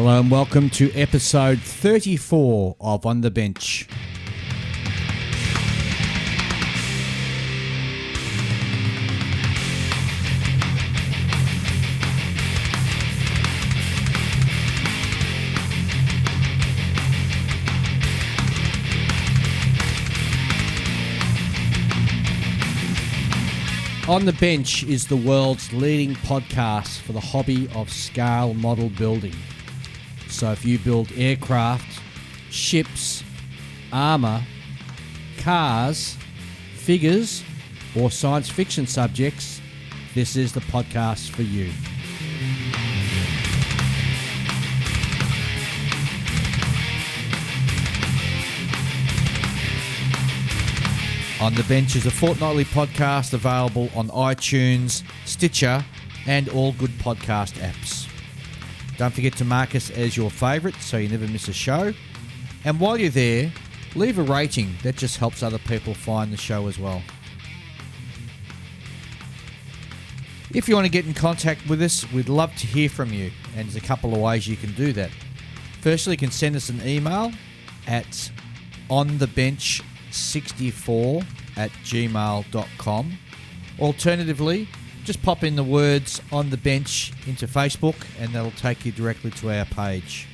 Hello and welcome to episode 34 of On the Bench. On the Bench is the world's leading podcast for the hobby of scale model building. So if you build aircraft, ships, armour, cars, figures, or science fiction subjects, this is the podcast for you. On the Bench is a fortnightly podcast available on iTunes, Stitcher, and all good podcast apps. Don't forget to mark us as your favourite so you never miss a show. And while you're there, leave a rating. That just helps other people find the show as well. If you want to get in contact with us, we'd love to hear from you. And there's a couple of ways you can do that. Firstly, you can send us an email at onthebench64@gmail.com. Alternatively, just pop in the words On the Bench into Facebook and that'll take you directly to our page.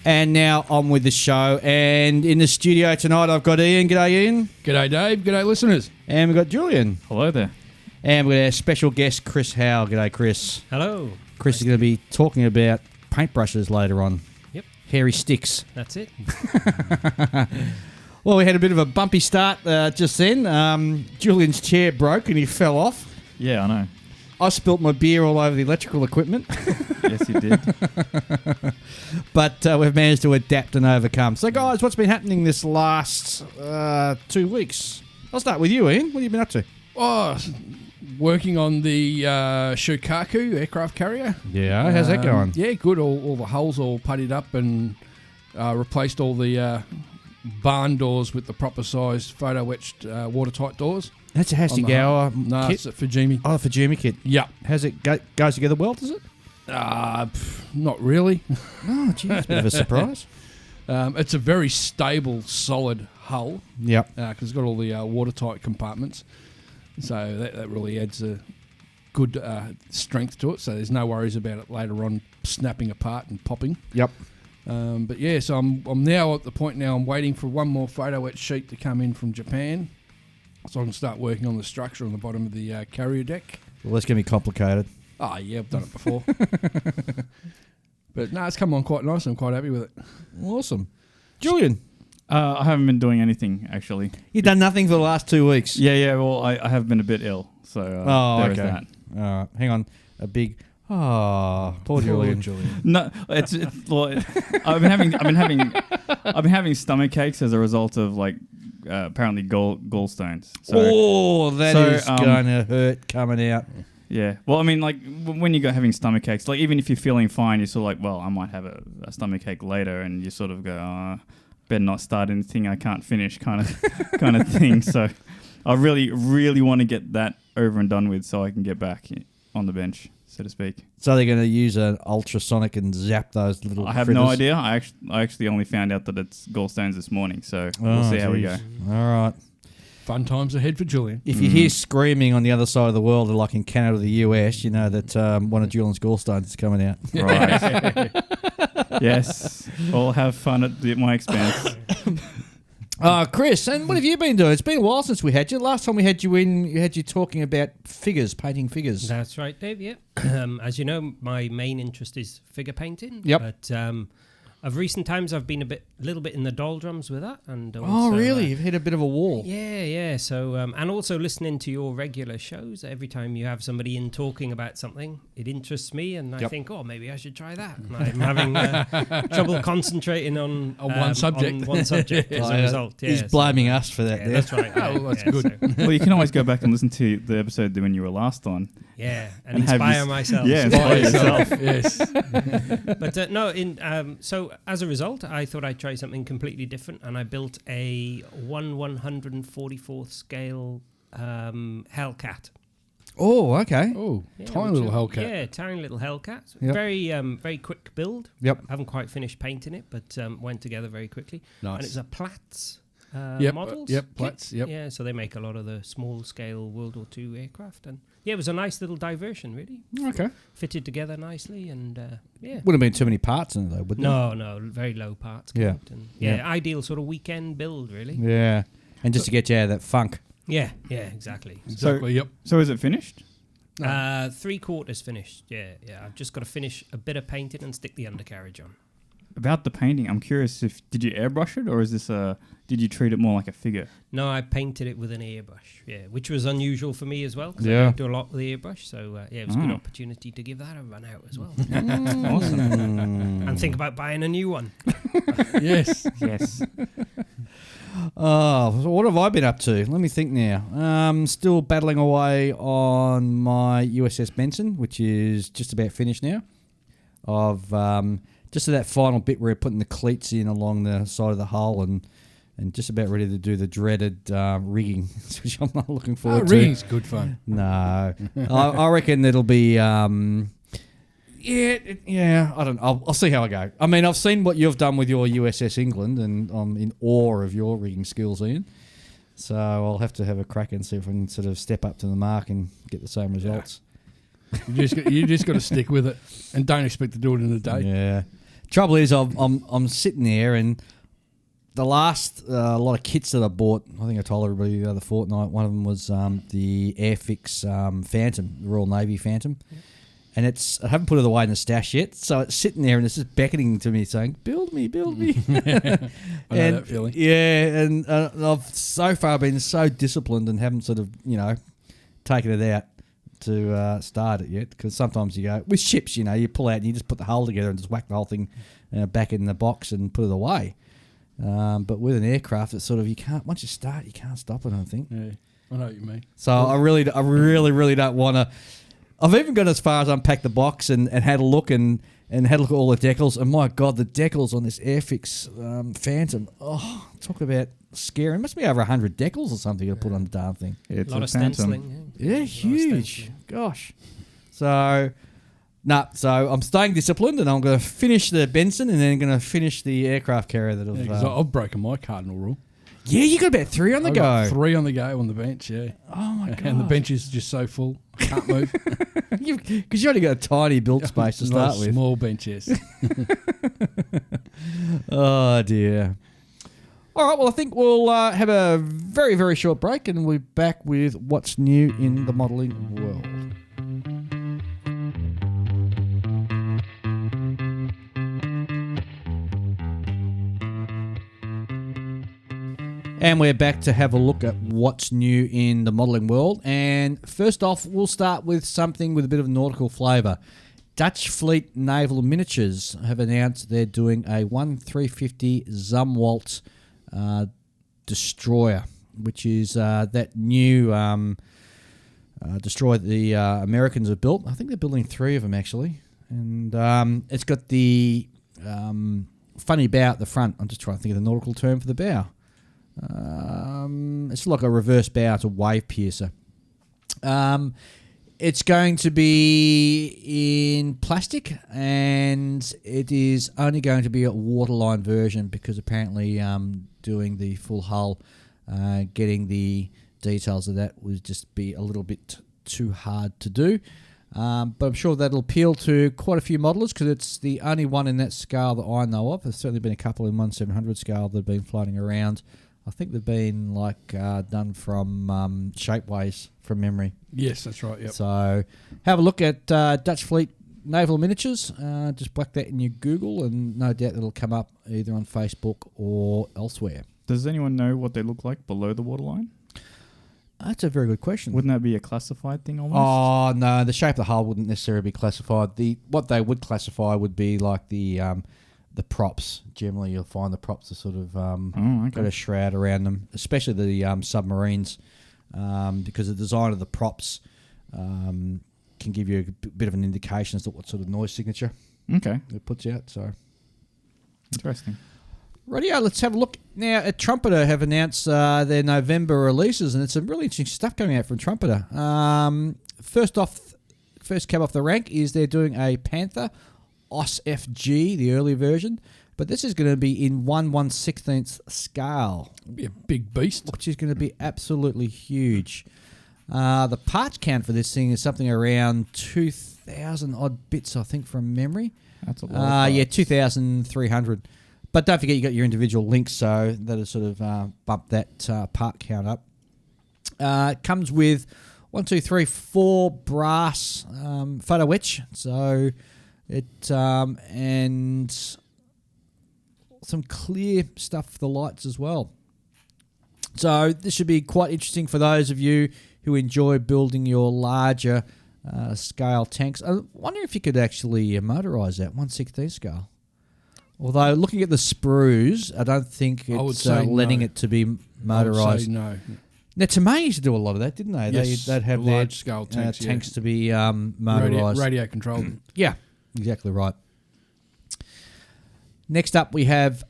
And now on with the show. And in the studio tonight, I've got Ian. G'day, Ian. G'day, Dave. G'day, listeners. And we've got Julian. Hello there. And we've got our special guest, Chris Howe. G'day, Chris. Hello. Chris is going to be talking about paintbrushes later on. Yep. Hairy sticks. That's it. Well, we had a bit of a bumpy start just then. Julian's chair broke and he fell off. Yeah, I know. I spilt my beer all over the electrical equipment. Yes, you did. But we've managed to adapt and overcome. So, guys, what's been happening this last 2 weeks? I'll start with you, Ian. What have you been up to? Oh, working on the Shokaku aircraft carrier. Yeah, how's that going? Yeah, good. All the hulls all puttied up and replaced all the barn doors with the proper size photo-etched watertight doors. That's a Hasegawa No, kit? it's a Fujimi. Oh, Fujimi kit. Yeah. How's it goes together well, does it? Not really. Oh, gee, that's a bit of a surprise. It's a very stable, solid hull. Yep. Because it's got all the watertight compartments. So that really adds a good strength to it. So there's no worries about it later on snapping apart and popping. Yep. But yeah, so I'm now at the point now I'm waiting for one more photo etch sheet to come in from Japan, so I can start working on the structure on the bottom of the carrier deck. Well, that's going to be complicated. Oh yeah, I've done it before. But no, it's come on quite nice. I'm quite happy with it. Awesome. Julian, I haven't been doing anything, actually. you've done nothing for the last 2 weeks. Yeah, well, I have been a bit ill, so there is that. Hang on. A big... Oh, poor Julian. No, it's well, I've been having stomach aches as a result of apparently gallstones. So, that is going to hurt coming out. yeah. Well, I mean, when you go having stomach aches, even if you're feeling fine, you're sort of like, well, I might have a stomach ache later, and you sort of go, better not start anything I can't finish, kind of thing. So, I really, really want to get that over and done with, so I can get back on the bench, so to speak. So they're going to use an ultrasonic and zap those little I have critters? no idea. I actually only found out that it's gallstones this morning, so we'll see how we go. All right. Fun times ahead for Julian. If you hear screaming on the other side of the world, like in Canada or the US, you know that one of Julian's gallstones is coming out. Right. Yes. All have fun at my expense. Chris, and what have you been doing? It's been a while since we had you. Last time we had you in, you had you talking about figures, painting figures. That's right, Dave. Yeah. As you know, my main interest is figure painting. Yep. But of recent times, I've been a little bit in the doldrums with that. And also, Oh, really? You've hit a bit of a wall. Yeah. So, and also listening to your regular shows. Every time you have somebody in talking about something, it interests me, and I think, maybe I should try that. And I'm having trouble concentrating on one subject. On one subject as a result. Yeah, He's blaming us for that. Yeah, there. that's right. Oh, well, that's good. So, Well, you can always go back and listen to the episode when you were last on. yeah, and And have inspire you- myself. Yeah, inspire yourself. Yes. But so as a result, I thought I'd try something completely different, and I built a 1/144th scale Hellcat. Oh, okay. Oh, Yeah, tiny which little is- Hellcat. Yeah, tiny little Hellcat. Yep. Very quick build. Yep. Haven't quite finished painting it, but went together very quickly. Nice. And it's a Platts Yep, models. yep, kit. Platts, yep. Yeah, so they make a lot of the small scale World War II aircraft, and yeah, it was a nice little diversion. Really Okay. fitted together nicely, and yeah. Wouldn't have been too many parts in it, though, wouldn't No, very low parts. Yeah. count, and ideal sort of weekend build, really. it? Yeah. And just to get you out of that funk. Yeah, exactly. Exactly, yep. So is it finished? 3/4 finished. Yeah. I've just got to finish a bit of painting and stick the undercarriage on. About the painting, I'm curious if did you airbrush it or is this did you treat it more like a figure? No, I painted it with an airbrush. Yeah, which was unusual for me as well. 'Cause I Yeah. don't do a lot with the airbrush, so yeah, it was a good opportunity to give that a run out as well, and think about buying a new one. Yes. Yes. Oh, so what have I been up to? Let me think now. Still battling away on my USS Benson, which is just about finished now. I've just to that final bit where we're putting the cleats in along the side of the hull and just about ready to do the dreaded rigging, which I'm not looking forward to. Rigging's good fun. No, I reckon it'll be. I don't know. I'll see how I go. I mean, I've seen what you've done with your USS England, and I'm in awe of your rigging skills, Ian. So I'll have to have a crack and see if I can sort of step up to the mark and get the same results. You just got to stick with it, and don't expect to do it in a day. Yeah. Trouble is, I'm sitting there, and the last lot of kits that I bought, I think I told everybody the other fortnight, one of them was the Airfix Phantom, the Royal Navy Phantom. Yep. And I haven't put it away in the stash yet, so it's sitting there and it's just beckoning to me saying, build me. I know that feeling. Yeah, and I've so far been so disciplined and haven't sort of, taken it out to start it yet, because sometimes you go, with ships, you pull out and you just put the hull together and just whack the whole thing back in the box and put it away. But with an aircraft, it's sort of, once you start, you can't stop it, I think. Yeah, I know what you mean. So I really don't want to. I've even got as far as unpack the box and had a look and had a look at all the decals. And my God, the decals on this Airfix Phantom. Oh, talk about scary. It must be over 100 decals or something to put on the darn thing. Yeah, it's a lot of Phantom. stenciling. Yeah, huge. Gosh. So I'm staying disciplined, and I'm going to finish the Benson and then going to finish the aircraft carrier that I've... Because I've broken my cardinal rule. Yeah, you got about 3 on the I've go. got 3 on the go on the bench, yeah. Oh, my God. And the bench is just so full, I can't move. Because you only got a tiny build space to Not start a with. small bench, yes. Oh, dear. All right, well, I think we'll have a very, very short break, and we'll be back with what's new in the modelling world. And we're back to have a look at what's new in the modelling world. And first off, we'll start with something with a bit of nautical flavour. Dutch Fleet Naval Miniatures have announced they're doing a 1-350 Zumwalt destroyer, which is that new destroyer that the Americans have built. I think they're building 3 of them, actually. And it's got the funny bow at the front. I'm just trying to think of the nautical term for the bow. It's like a reverse bow. It's a wave piercer. It's going to be in plastic, and it is only going to be a waterline version because apparently doing the full hull, getting the details of that would just be a little bit too hard to do. But I'm sure that'll appeal to quite a few modelers because it's the only one in that scale that I know of. There's certainly been a couple in 1/700 scale that have been floating around. I think they've been done from Shapeways from memory. Yes, that's right. Yep. So have a look at Dutch Fleet Naval Miniatures. Just whack that in your Google, and no doubt it'll come up either on Facebook or elsewhere. Does anyone know what they look like below the waterline? That's a very good question. Wouldn't that be a classified thing almost? Oh no, the shape of the hull wouldn't necessarily be classified. What they would classify would be like the props. Generally, you'll find the props are sort of got a shroud around them, especially the submarines, because the design of the props can give you a bit of an indication as to what sort of noise signature Okay. it puts out. So Interesting. Radio, let's have a look now at Trumpeter. Have announced their November releases, and it's some really interesting stuff coming out from Trumpeter. First cab off the rank is they're doing a Panther OS FG, the early version, but this is going to be in 1/1/16 scale. It'll be a big beast. Which is going to be absolutely huge. The parts count for this thing is something around 2,000 odd bits, I think, from memory. That's a lot. 2,300. But don't forget you got your individual links, so that'll sort of bump that part count up. It comes with 4 brass photo etch, so it and some clear stuff for the lights as well. So this should be quite interesting for those of you who enjoy building your larger scale tanks. I wonder if you could actually motorise that 1/16 scale. Although looking at the sprues, I don't think it's letting it to be motorised. I would say no. Now, Tomei used to do a lot of that, didn't they? Yes, They'd have the their large-scale tanks, to be motorised. Radio controlled. Yeah, exactly right. Next up, we have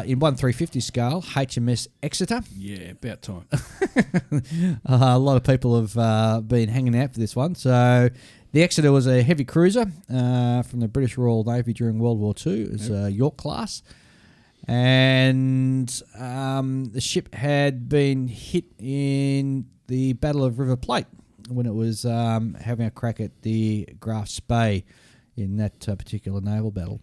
in 1/350 scale HMS Exeter. Yeah, about time. A lot of people have been hanging out for this one. So the Exeter was a heavy cruiser from the British Royal Navy during World War II. It was York class. And the ship had been hit in the Battle of River Plate when it was having a crack at the Graf's Bay in that particular naval battle.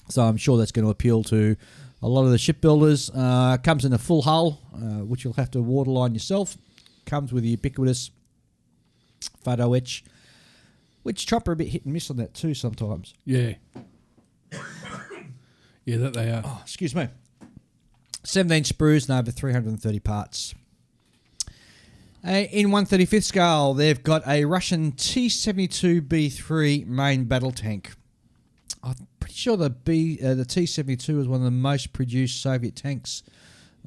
So I'm sure that's going to appeal to a lot of the shipbuilders. Comes in a full hull, which you'll have to waterline yourself. Comes with the ubiquitous photo etch, which Trumper a bit hit and miss on that too sometimes. Yeah. Yeah, that they are. Oh, excuse me. 17 sprues and over 330 parts. In 1/35 scale, they've got a Russian T-72B3 main battle tank. I'm pretty sure the T-72 was one of the most produced Soviet tanks.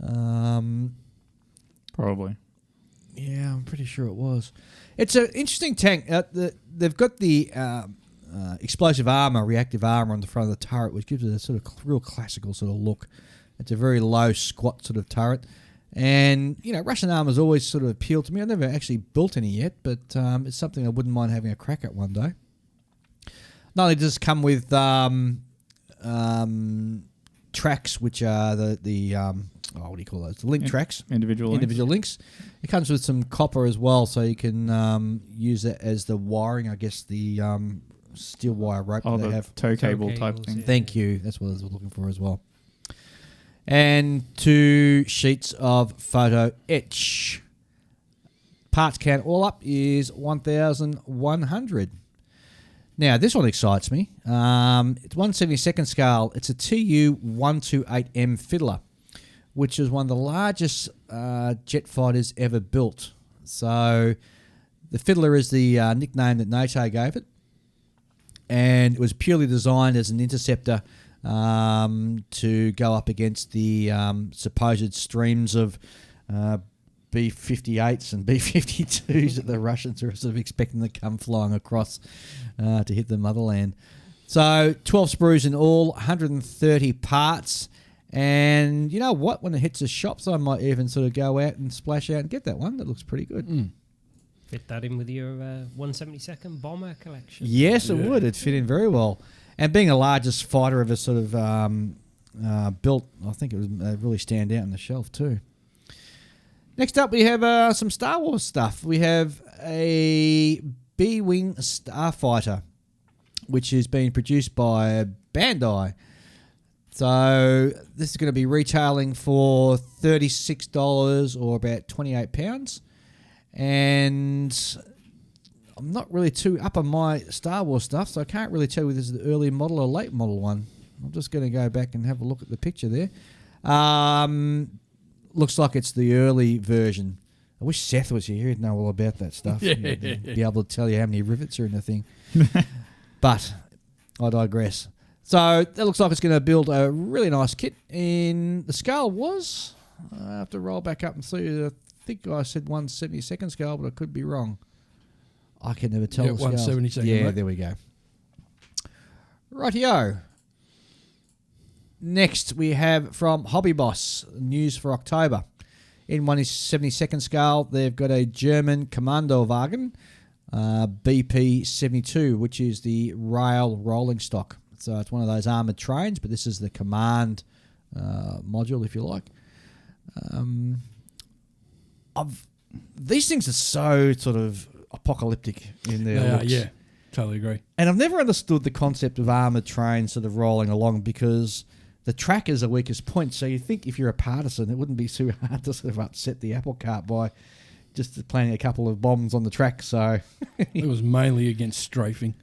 Probably. Yeah, I'm pretty sure it was. It's an interesting tank. They've got the explosive armour, reactive armour on the front of the turret, which gives it a sort of real classical sort of look. It's a very low, squat sort of turret. And, Russian armour's always sort of appealed to me. I've never actually built any yet, but it's something I wouldn't mind having a crack at one day. Not only does it come with tracks, which are the what do you call those? The link tracks. Individual links. It comes with some copper as well, so you can use it as the wiring, I guess, the steel wire rope they have. Tow cable type thing. Yeah. Thank you. That's what I was looking for as well. And 2 sheets of photo etch. Parts count all up is 1,100. Now, this one excites me. It's 1/72 scale. It's a Tu-128M Fiddler, which is one of the largest jet fighters ever built. So the Fiddler is the nickname that NATO gave it. And it was purely designed as an interceptor to go up against the supposed streams of B-58s and B-52s that the Russians are sort of expecting to come flying across to hit the motherland. So 12 sprues in all, 130 parts. And you know what? When it hits the shops, I might even sort of go out and splash out and get that one. That looks pretty good. Fit that in with your 1/72 bomber collection. Yes, it would. It'd fit in very well. And being the largest fighter ever sort of built, I think it would really stand out on the shelf too. Next up, we have some Star Wars stuff. We have a B-Wing Starfighter, which is being produced by Bandai. So this is going to be retailing for $36 or about £28. And I'm not really too up on my Star Wars stuff, so I can't really tell whether this is the early model or late model one. I'm just going to go back and have a look at the picture there. Looks like it's the early version. I wish Seth was here. He'd know all about that stuff. He'd be able to tell you how many rivets are in the thing. But I digress. So that looks like it's going to build a really nice kit. The scale was, I have to roll back up and see, I think I said 1/72 scale, but I could be wrong. I can never tell the scales. 1/72. Yeah, right? there we go. Rightio. Next, we have from Hobby Boss, news for October. In 1/72 scale, they've got a German Kommandowagen, BP 72, which is the rail rolling stock. So it's one of those armoured trains, but this is the command module, if you like. These things are so sort of apocalyptic in their looks. Yeah, totally agree. And I've never understood the concept of armoured trains sort of rolling along, because the track is the weakest point. So you think if you're a partisan, it wouldn't be too hard to sort of upset the apple cart by just planting a couple of bombs on the track. So It was mainly against strafing.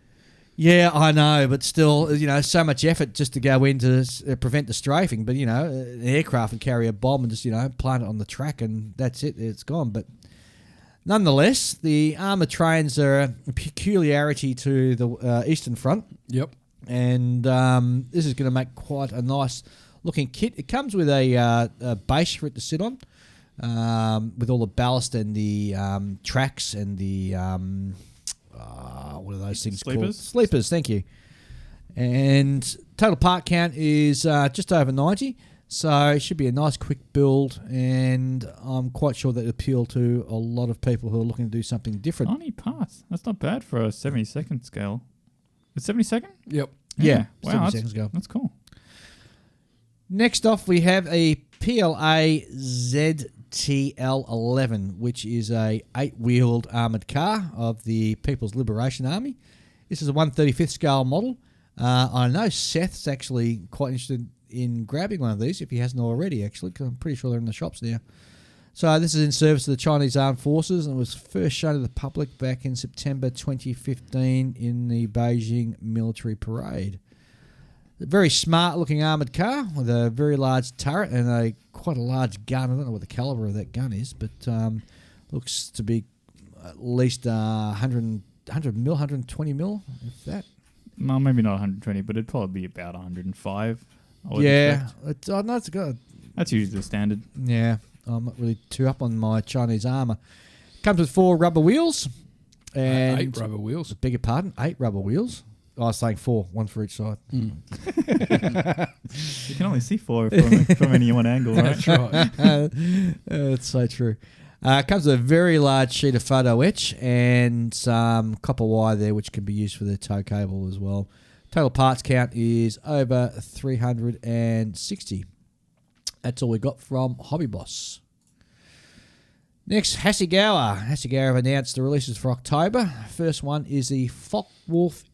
yeah, I know, but still, so much effort just to go in to prevent the strafing. But, an aircraft would carry a bomb and just, plant it on the track, and that's it. It's gone. But nonetheless, the armoured trains are a peculiarity to the Eastern Front. Yep. And this is going to make quite a nice looking kit. It comes with a base for it to sit on, with all the ballast and the tracks and the what are those things called? Sleepers, thank you. And total part count is just over 90, so it should be a nice quick build, and I'm quite sure that it'll appeal to a lot of people who are looking to do something different. 90 parts. That's not bad for a 72nd scale. It's 72nd? Yep. Yeah, Wow, 70 seconds ago. That's cool. Next off, we have a PLA ZTL11, which is a 8-wheeled armoured car of the People's Liberation Army. This is a 1/35th scale model. I know Seth's actually quite interested in grabbing one of these, if he hasn't already, actually, because I'm pretty sure they're in the shops now. So this is in service of the Chinese Armed Forces, and was first shown to the public back in September 2015 in the Beijing Military Parade. A very smart-looking armoured car with a very large turret and quite a large gun. I don't know what the calibre of that gun is, but looks to be at least 100 mil, 120 mil, if that. No, maybe not 120, but it'd probably be about 105. I would Yeah, expect. it's good. That's usually the standard. Yeah, I'm not really too up on my Chinese armour. Comes with 4 rubber wheels. And 8 rubber wheels. Beg your pardon, 8 rubber wheels. I was saying 4, 1 for each side. You can only see 4 from any one angle, right? That's right. That's so true. Comes with a very large sheet of photo etch and some copper wire there, which can be used for the tow cable as well. Total parts count is over 360. That's all we got from Hobby Boss. Next, Hasegawa. Hasegawa have announced the releases for October. First one is the Focke-Wulf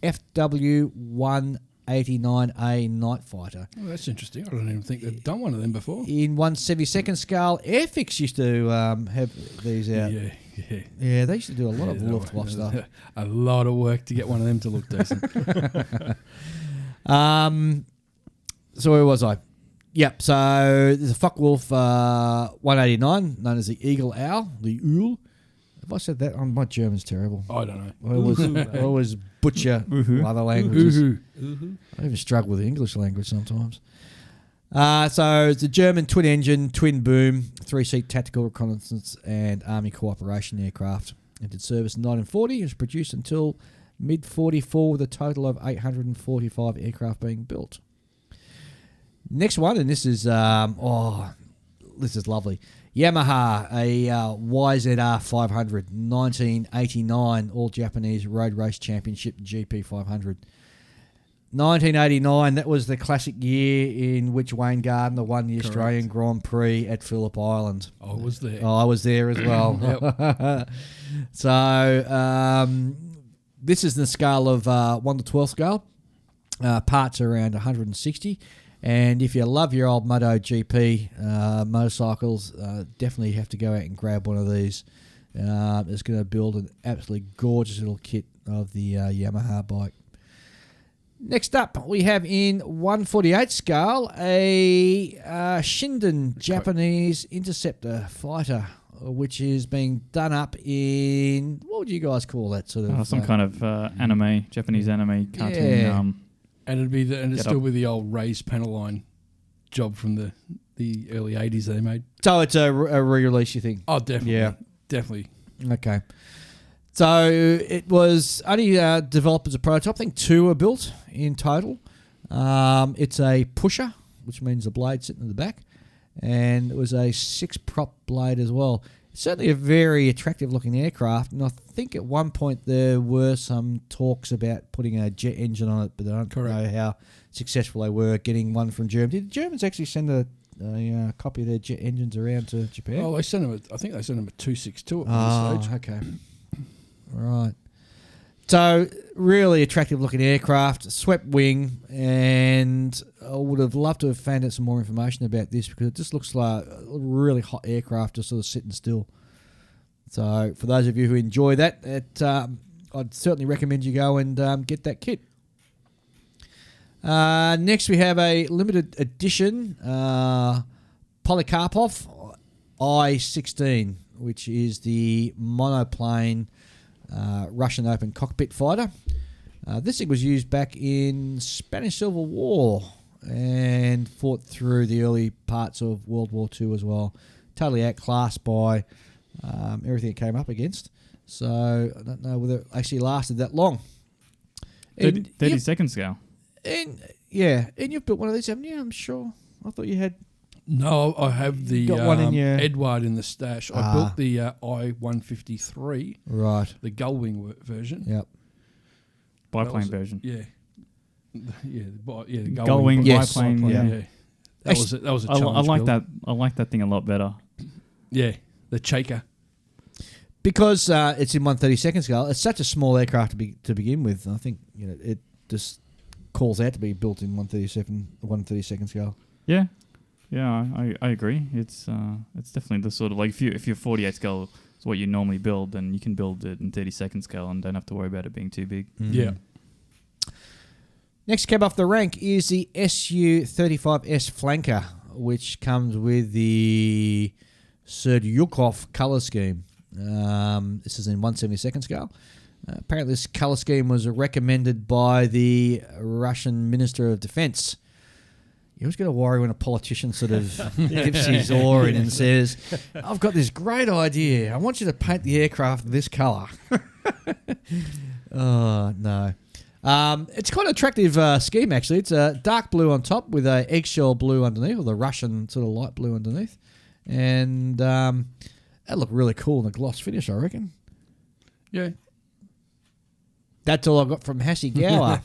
FW-189A Night Fighter. Oh, that's interesting. I don't even think they've done one of them before. In 1/72nd scale, Airfix used to have these out. Yeah. Yeah, they used to do a lot of Luftwaffe stuff. A lot of work to get one of them to look decent. So where was I? Yep, so there's a Focke-Wulf 189, known as the Eagle Owl, the Owl. Have I said that? My German's terrible. I don't know. I always butcher other languages. I even struggle with the English language sometimes. So it's a German twin-engine, twin-boom, 3-seat tactical reconnaissance and army cooperation aircraft. Entered service in 1940. It was produced until mid-44 with a total of 845 aircraft being built. Next one, and this is this is lovely. Yamaha, a YZR 500, 1989 All Japanese Road Race Championship GP 500. 1989, that was the classic year in which Wayne Gardner won the Australian Grand Prix at Phillip Island. I was there. I was there as well. So this is the scale of 1 to 12 scale. Parts are around 160. And if you love your old MotoGP motorcycles, definitely have to go out and grab one of these. It's going to build an absolutely gorgeous little kit of the Yamaha bike. Next up, we have in 1/48 scale a Shinden Japanese Interceptor fighter, which is being done up in, what would you guys call that sort of? Some kind of anime, Japanese anime cartoon. Yeah. And it'd still be the old raised panel line job from the early 80s they made. So it's a re-release, you think? Oh, definitely. Yeah. Definitely. Okay. So it was only developed as a prototype. I think 2 were built in total. It's a pusher, which means the blade sitting in the back, and it was a 6-prop blade as well. It's certainly a very attractive-looking aircraft, and I think at one point there were some talks about putting a jet engine on it, but I don't know how successful they were getting one from Germany. Did the Germans actually send a copy of their jet engines around to Japan? Oh, they sent them. I think they sent them a 262 at one stage. Okay. Right. So, really attractive looking aircraft, swept wing, and I would have loved to have found out some more information about this because it just looks like a really hot aircraft just sort of sitting still. So, for those of you who enjoy that, I'd certainly recommend you go and get that kit. Next, we have a limited edition Polikarpov I-16, which is the monoplane Russian open cockpit fighter. This thing was used back in Spanish Civil War and fought through the early parts of World War II as well. Totally outclassed by everything it came up against. So I don't know whether it actually lasted that long. 30 seconds scale. And you've built one of these, haven't you? I'm sure. I thought you had. No, I have the Got one in your... Edward in the stash. I built the I-153. Right. The gullwing version. Yep. Biplane version. Yeah. The Gullwing biplane. Yeah. That was a challenge. I like build. that. I like that thing a lot better. Yeah. The Chaker. Because it's in 1/32 scale, it's such a small aircraft to begin with. I think it just calls out to be built in 1/32 scale. Yeah, I agree. It's definitely the sort of like if you're 48 scale is what you normally build, then you can build it in 32nd scale and don't have to worry about it being too big. Yeah. Next cab off the rank is the Su-35S Flanker, which comes with the Serdyukov colour scheme. This is in 1/72 scale. Apparently this colour scheme was recommended by the Russian Minister of Defence. You always got to worry when a politician sort of dips his oar in and says, I've got this great idea. I want you to paint the aircraft this colour. Oh, no. It's quite an attractive scheme, actually. It's a dark blue on top with a eggshell blue underneath, or the Russian sort of light blue underneath. And that looked really cool in a gloss finish, I reckon. Yeah. That's all I've got from Hassie Gower.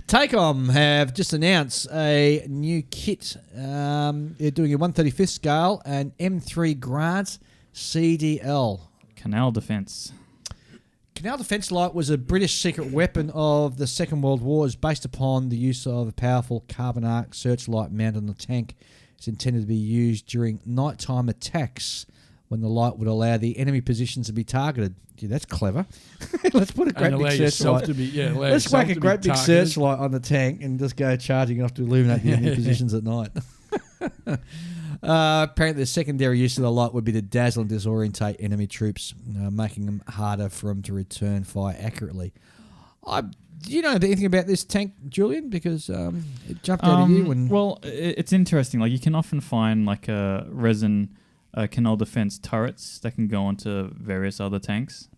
Takeom have just announced a new kit. They're doing a 1/35 scale and M3 Grant CDL. Canal defence. Canal Defence Light was a British secret weapon of the Second World War. It's based upon the use of a powerful carbon arc searchlight mounted on the tank. It's intended to be used during nighttime attacks when the light would allow the enemy positions to be targeted. Gee, that's clever. Let's put a great big searchlight. Let's whack a great big searchlight on the tank and just go charging off to illuminate the enemy positions at night. Apparently, the secondary use of the light would be to dazzle and disorientate enemy troops, making them harder for them to return fire accurately. Do you know anything about this tank, Julian? Because it jumped out of you. Well, it's interesting. Like you can often find like a resin canal defense turrets that can go onto various other tanks.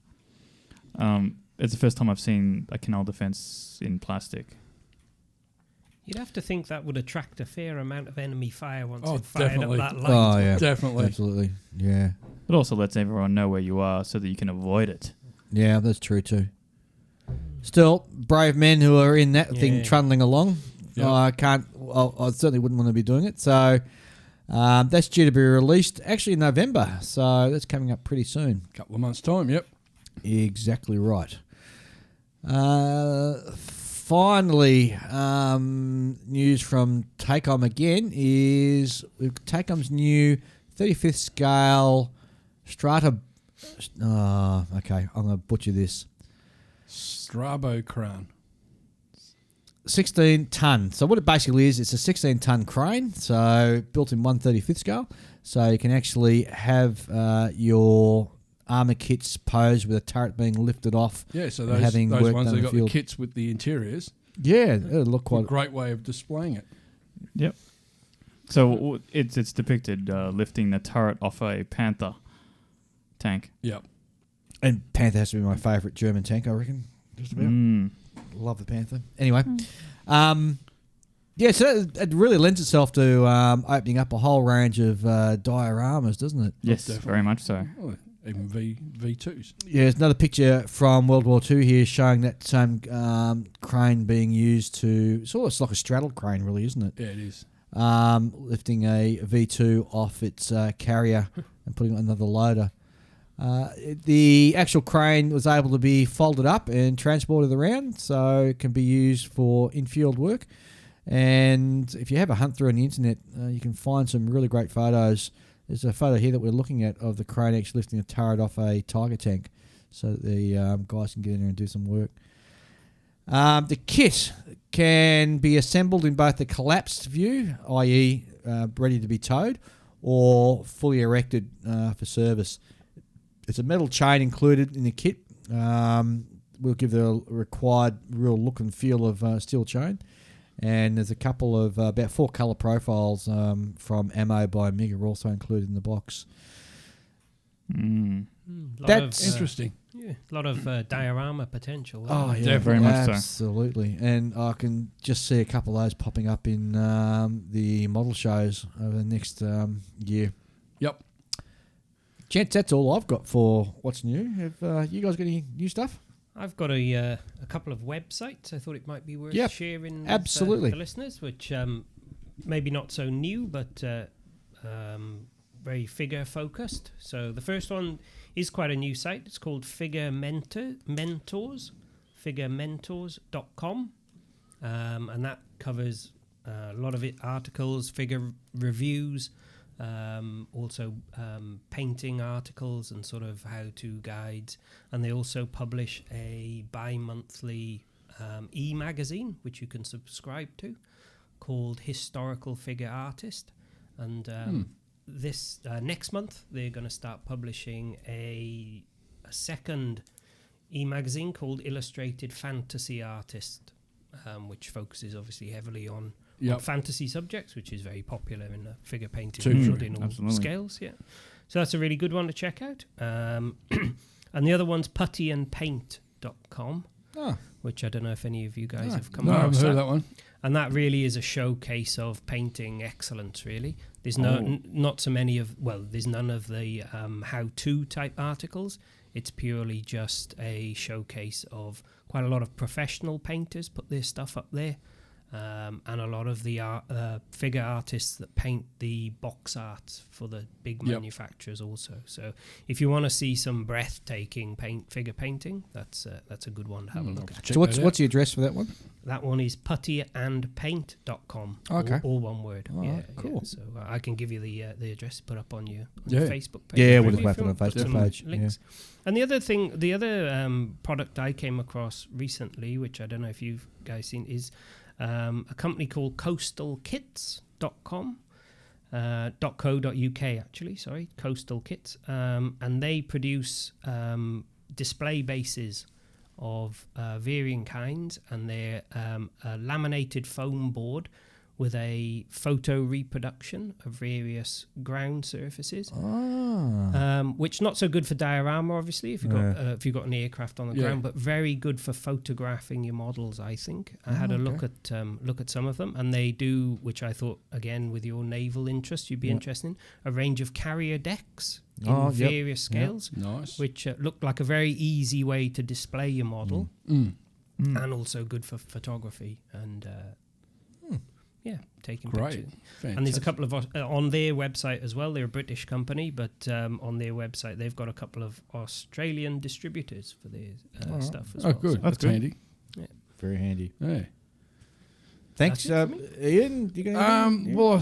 It's the first time I've seen a canal defense in plastic. You'd have to think that would attract a fair amount of enemy fire once Oh, it fired definitely. up that light. Oh, yeah. Definitely. Absolutely. Yeah. It also lets everyone know where you are so that you can avoid it. Yeah, that's true too. Still, brave men who are in that thing trundling along. Yep. I certainly wouldn't want to be doing it. So that's due to be released actually in November. So that's coming up pretty soon. Couple of months' time, yep. Exactly right. Finally, news from Takeom again is Takeom's new 35th scale Strata. Okay, I'm going to butcher this. Strabo crane. 16 ton. So what it basically is, it's a 16 ton crane. So built in 1/35 scale. So you can actually have your armour kits posed with a turret being lifted off. Yeah, so those ones that got the kits with the interiors. Yeah, it'll look quite a great way of displaying it. Yep. So it's depicted lifting the turret off a Panther tank. Yep. And Panther has to be my favourite German tank, I reckon. Just about. Love the Panther. Anyway, yeah, so it really lends itself to opening up a whole range of dioramas, doesn't it? Yes, Definitely. very much so. Oh, even V2s. Yeah, there's another picture from World War II here showing that same crane being used to... It's almost like a straddle crane, really, isn't it? Yeah, it is. Lifting a V2 off its carrier and putting on another loader. The actual crane was able to be folded up and transported around, so it can be used for in-field work. And if you have a hunt through on the internet, you can find some really great photos. There's a photo here that we're looking at of the crane actually lifting a turret off a Tiger tank, so that the guys can get in there and do some work. The kit can be assembled in both the collapsed view, i.e. Ready to be towed, or fully erected for service. There's a metal chain included in the kit. We'll give the required real look and feel of steel chain. And there's a couple of about 4 colour profiles from Ammo by Amiga also included in the box. That's interesting. Yeah, a lot of diorama potential. Oh, yeah, Definitely. Very much so. absolutely. And I can just see a couple of those popping up in the model shows over the next year. Yep. Gents, that's all I've got for what's new. Have you guys got any new stuff? I've got a couple of websites. I thought it might be worth Yep, sharing with absolutely. the listeners, which maybe not so new, but very figure focused. So the first one is quite a new site. It's called Mentors, figurementors.com, and that covers a lot of it, articles, figure reviews, also painting articles and sort of how-to guides. And they also publish a bi-monthly e-magazine, which you can subscribe to, called Historical Figure Artist. And this next month, they're going to start publishing a second e-magazine called Illustrated Fantasy Artist, which focuses obviously heavily on fantasy subjects, which is very popular in the figure painting world in all scales. Yeah, so that's a really good one to check out. And the other one's puttyandpaint.com, which I don't know if any of you guys have come across. No, I haven't heard that one. And that really is a showcase of painting excellence, really. There's not so many of, there's none of the how-to type articles. It's purely just a showcase of quite a lot of professional painters put their stuff up there. And a lot of the figure artists that paint the box art for the big manufacturers also. So if you want to see some breathtaking figure painting, that's a good one to have a look at. So what's the address for that one? That one is puttyandpaint.com. Okay. All one word. All right, cool. Yeah. So I can give you the address put up on your Facebook page. Yeah, we'll Maybe put it on if you want the some Facebook page. links. And the other product I came across recently, which I don't know if you've guys seen, is a company called coastalkits.com. .co.uk actually, sorry, Coastal Kits, and they produce display bases of varying kinds, and they're a laminated foam board with a photo reproduction of various ground surfaces, which not so good for diorama, obviously, if you've got an aircraft on the ground, but very good for photographing your models. I think I had a look at some of them, and they do, which I thought again with your naval interest you'd be interested in, a range of carrier decks in various scales, which looked like a very easy way to display your model, and also good for photography and. Taking pictures. Fantastic. And there's a couple of on their website as well. They're a British company, but on their website they've got a couple of Australian distributors for their stuff as well. Oh, good. So That's handy. Yeah. Very handy. Yeah. Thanks, Ian. You going well,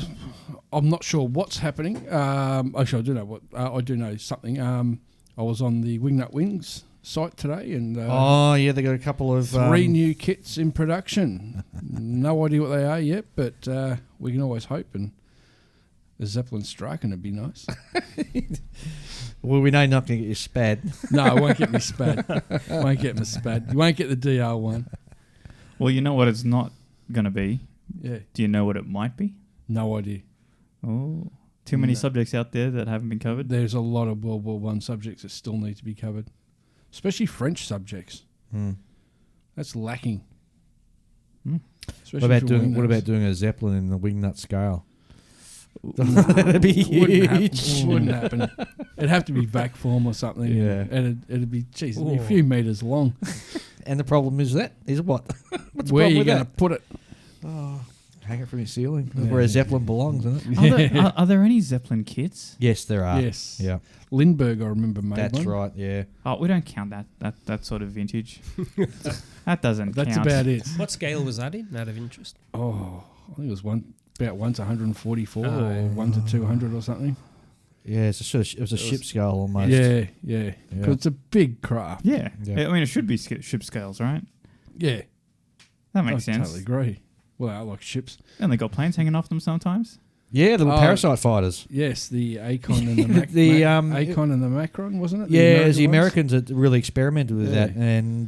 I'm not sure what's happening. Actually, I do know what. I do know something. I was on the Wingnut Wings site today, and they got a couple of 3 new kits in production. No idea what they are yet, but we can always hope. And a Zeppelin striking would be nice. Well, we know you're not going to get your SPAD. No, it won't get me SPAD. Won't get me SPAD. You won't get the DR1. Well, you know what it's not going to be. Yeah. Do you know what it might be? No idea. Oh, too many subjects out there that haven't been covered. There's a lot of World War I subjects that still need to be covered, especially French subjects. That's lacking. Hmm. What about doing a Zeppelin in the wingnut scale? That'd be huge. Wouldn't happen. It'd have to be vac form or something. Yeah. And it'd be, a few metres long. And the problem is what? What's the Where are problem you with going to that? put it? Oh, hang it from your ceiling. Yeah. Where a Zeppelin belongs, isn't it? Are there any Zeppelin kits? Yes, there are. Yes. Yeah. Lindbergh, I remember, made That's one. right, yeah. Oh, we don't count that sort of vintage. That doesn't That's count. about it. What scale was that in, out of interest? Oh, I think it was about 1 to 144 Oh, or yeah. 1 to 200 or something. Yeah, it was a ship scale almost. Yeah. Yeah. Because it's a big craft. Yeah. Yeah. I mean, it should be ship scales, right? Yeah. That makes I sense. totally agree. Well, I like ships. And they got planes hanging off them sometimes. Yeah, the Oh, parasite fighters. Yes, the Acon and the Acon and the Macron, wasn't it? Yeah, the ones? Americans had really experimented with Yeah. that, and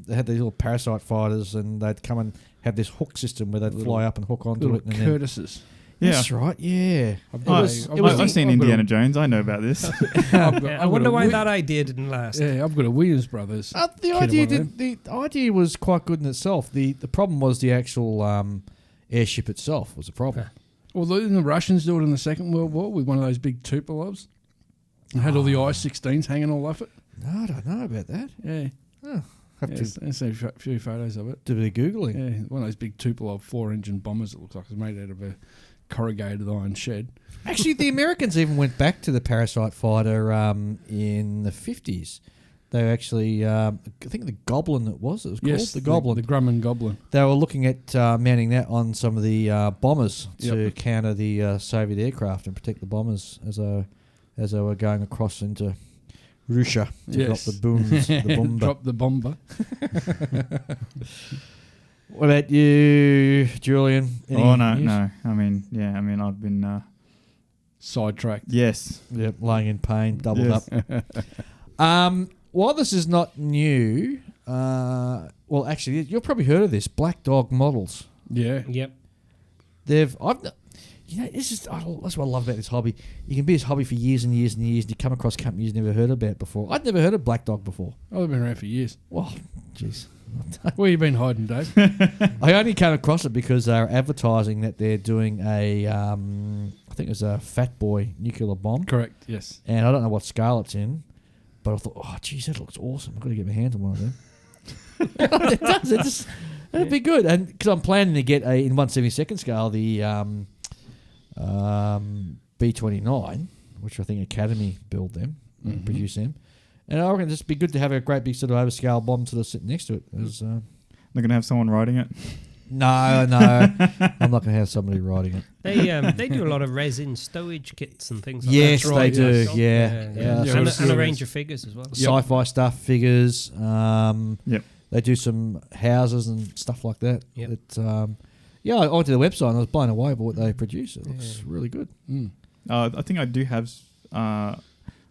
they had these little parasite fighters, and they'd come and have this hook system where they'd fly up and hook onto Little it. And then, Curtises. Yeah. that's right. Yeah, I've seen Indiana Jones. I know about this. I wonder why that idea didn't last. Yeah, I've got a Williams Brothers. The kit of idea one of the idea was quite good in itself. The problem was the actual airship itself was a problem. Well, didn't the Russians do it in the Second World War with one of those big Tupolovs? And had all the I-16s hanging all off it. No, I don't know about that. Yeah. Have Yeah, to I see a few photos of it. do a bit of googling. Yeah, one of those big Tupolev 4-engine bombers, it looks like. It's made out of a corrugated iron shed. Actually, the Americans even went back to the parasite fighter in the 50s. They were actually, I think the Goblin it was called, Yes, the Goblin. The Grumman Goblin. They were looking at mounting that on some of the bombers to Yep. counter the Soviet aircraft and protect the bombers as they were going across into Russia to Yes. drop the booms, the bomber. Drop the bomber. What about you, Julian? Any news? No. I mean, I've been Sidetracked. yes. Yep, lying in pain, doubled Yes. up. While this is not new, well, actually, you've probably heard of this. Black Dog Models. Yeah. Yep. That's what I love about this hobby. You can be this hobby for years and years and years, and you come across companies you've never heard about before. I'd never heard of Black Dog before. I've been around for years. Well, jeez. Where you been hiding, Dave? I only came across it because they're advertising that they're doing I think it was a Fat Boy nuclear bomb. Correct, yes. And I don't know what scale it's in, but I thought, oh, geez, that looks awesome. I've got to get my hands on one of them. It does. It'd be good. And because I'm planning to get in 1/72nd scale, the B-29, which I think Academy build them, produce them. And I reckon it'd just be good to have a great big sort of overscale bomb sort of sitting next to it. They're going to have someone riding it. No, I'm not going to have somebody riding it. They do a lot of resin stowage kits and things like Yes, that. they do. Yes. Yeah. Yeah, And, it's and a really range nice. of figures as well. Sci-fi stuff, figures. Yep. They do some houses and stuff like that. Yep. Yeah, I went to the website and I was blown away by what they produce. It looks really good. Mm. I think I do have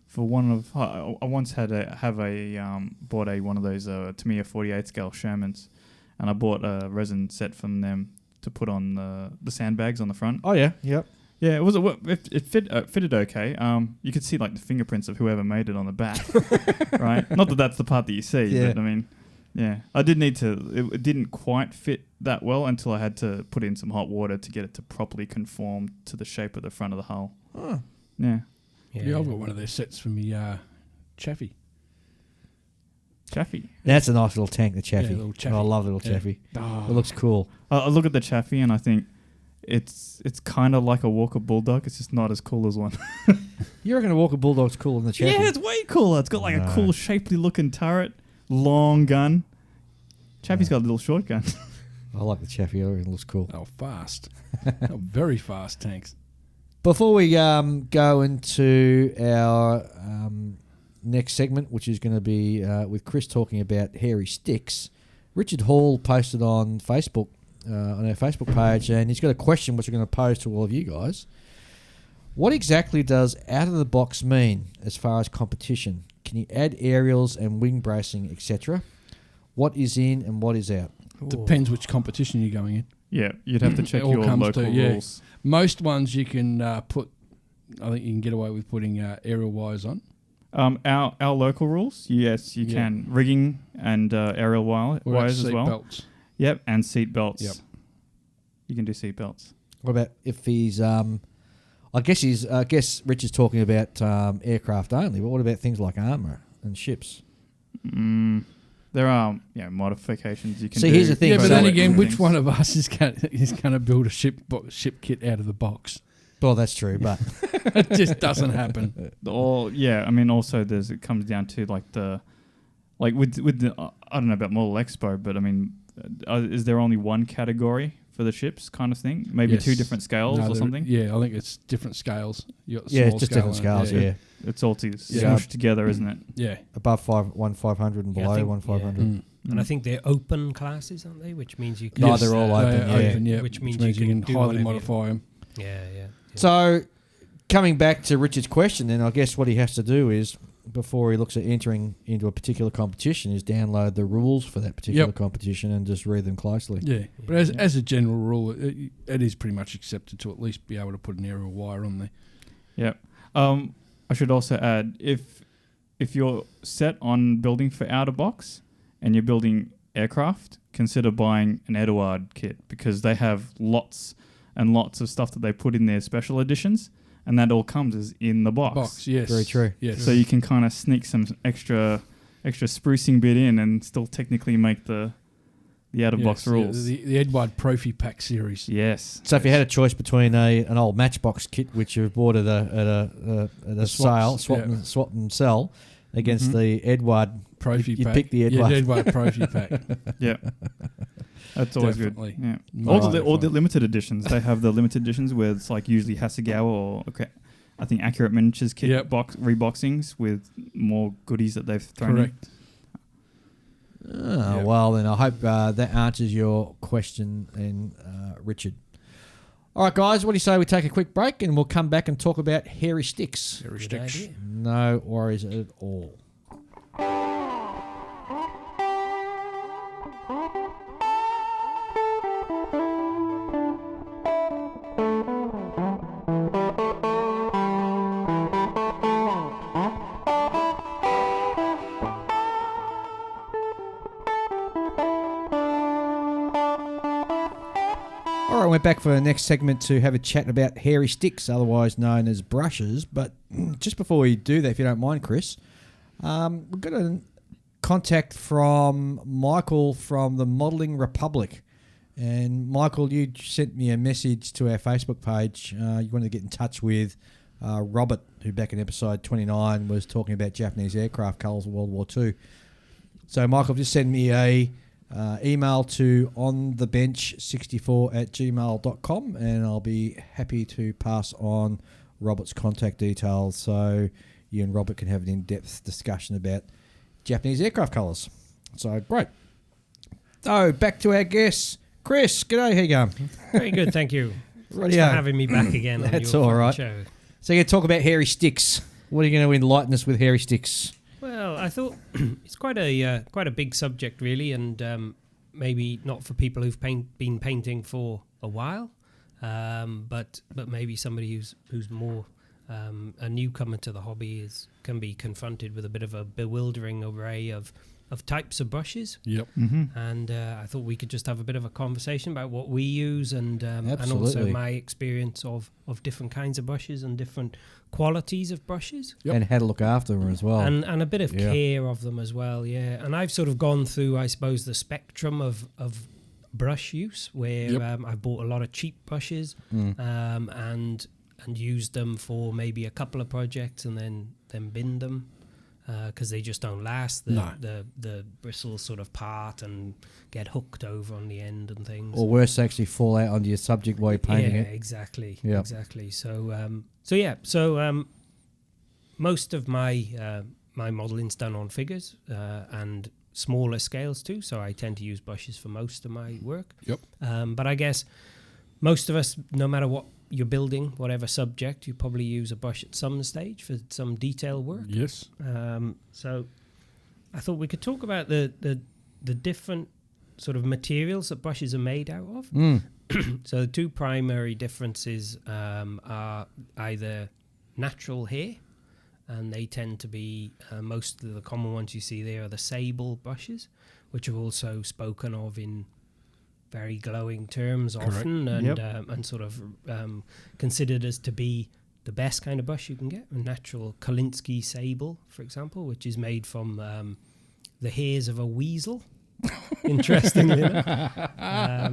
for one of I once had bought one of those Tamiya 48 scale Shermans, and I bought a resin set from them to put on the sandbags on the front. Oh yeah, yep. Yeah, it fitted okay. You could see like the fingerprints of whoever made it on the back, right? Not that that's the part that you see, Yeah. but I mean, yeah, I did need to. It didn't quite fit that well until I had to put in some hot water to get it to properly conform to the shape of the front of the hull. Oh. Yeah, Yeah, I've got one of their sets for me Chaffee. Chaffee. That's a nice little tank, the Chaffee. Yeah, little Chaffee. Oh, I love little Yeah. Chaffee. Oh. It looks cool. I look at the Chaffee and I think it's kind of like a Walker Bulldog. It's just not as cool as one. You reckon a Walker Bulldog's cooler than the Chaffee? Yeah, it's way cooler. It's got like a cool, shapely looking turret, long gun. Chaffee's got a little short gun. I like the Chaffee. I reckon it looks cool. Oh, fast. Oh, very fast tanks. Before we go into our next segment, which is going to be with Chris talking about hairy sticks, Richard Hall posted on Facebook, on our Facebook page, and he's got a question which we're going to pose to all of you guys. What exactly does out of the box mean as far as competition? Can you add aerials and wing bracing, etc.? What is in and what is out? Depends which competition you're going in. Yeah, you'd have to check It all your comes local to- yeah. rules. Most ones you can put, I think you can get away with putting aerial wires on. Our local rules, yes, you can. Rigging and aerial wires as well. Belts. Yep, and seat belts. Yep. You can do seat belts. What about if he's? I guess Rich is talking about aircraft only. But what about things like armor and ships? There are modifications you can See, do. here's the thing. Yeah, but So then it- again, which one of us is going to build a ship kit out of the box? Well, that's true, but It just doesn't happen. Also it comes down to with the I don't know about Model Expo, but I mean, is there only one category for the ships kind of thing? Maybe Yes. two different scales or something? Yeah, I think it's different scales. You got yeah, small it's just scale different and- scales. Yeah, It's all smooshed together, isn't it? Yeah. above 500 and Yeah, I below think- 500. Mm. And I think they're open classes, aren't they? Which means you can. No, Yes, they're all they open, are yeah. open, yeah. Which Which means means you you can can do highly whatever you- modify them. Yeah. So, coming back to Richard's question, then I guess what he has to do is, before he looks at entering into a particular competition, is download the rules for that particular Yep. competition and just read them closely. Yeah, but as a general rule, it is pretty much accepted to at least be able to put an aerial wire on there. Yep. I should also add, if you're set on building for outer box and you're building aircraft, consider buying an Eduard kit, because they have lots and lots of stuff that they put in their special editions, and that all comes as in the box. Yes, Very true. Yes, So you can kind of sneak some extra sprucing bit in and still technically make the out of box rules. The Edward Profi Pack series. Yes. So if you had a choice between an old Matchbox kit, which you've bought at a sale, swap and sell, against the Edward, Profi you'd Pack. pick the Edward. Yeah, the Edward Profi Pack. Yeah. That's always Definitely. good. Yeah. Right. All the limited editions. They have the limited editions where it's like usually Hasegawa or I think Accurate Miniatures kit reboxings with more goodies that they've thrown Correct. Oh, well, then I hope that answers your question, and Richard. All right, guys, what do you say we take a quick break and we'll come back and talk about hairy sticks? Hairy Good sticks. idea. No worries at all. All right, we're back for the next segment to have a chat about hairy sticks, otherwise known as brushes. But just before we do that, if you don't mind, Chris, we've got a contact from Michael from the Modelling Republic. And Michael, you sent me a message to our Facebook page. You wanted to get in touch with Robert, who back in episode 29 was talking about Japanese aircraft colours of World War II. So Michael, just send me a email to onthebench64@gmail.com, and I'll be happy to pass on Robert's contact details so you and Robert can have an in-depth discussion about Japanese aircraft colours. So, great. So, back to our guests. Chris, g'day, how you going? Very good, thank you. Thanks Rightio. for having me back again. That's on your all right. Show. So, you're going to talk about hairy sticks. What are you going to enlighten us with hairy sticks? Well, I thought it's quite a big subject, really, and maybe not for people who've been painting for a while, but maybe somebody who's more a newcomer to the hobby can be confronted with a bit of a bewildering array of types of brushes. Yep. Mm-hmm. And I thought we could just have a bit of a conversation about what we use and also Absolutely. my experience of different kinds of brushes and different qualities of brushes. Yep. And how to look after them as well. And a bit of Yeah. care of them as well, yeah. And I've sort of gone through, I suppose, the spectrum of brush use, where I've bought a lot of cheap brushes and used them for maybe a couple of projects and then binned them because they just don't last. The bristles sort of part and get hooked over on the end and things. Or worse, actually fall out onto your subject while you're painting it. Exactly. Yeah. Exactly. So most of my my modeling's done on figures and smaller scales too. So I tend to use brushes for most of my work. Yep. But I guess most of us, no matter what you're building, whatever subject, you probably use a brush at some stage for some detail work. Yes. So I thought we could talk about the different sort of materials that brushes are made out of. So the two primary differences are either natural hair and they tend to be most of the common ones you see there are the sable brushes, which are also spoken of in very glowing terms often, and sort of considered as to be the best kind of brush you can get. A natural Kolinsky sable, for example, which is made from the hairs of a weasel. Interestingly enough.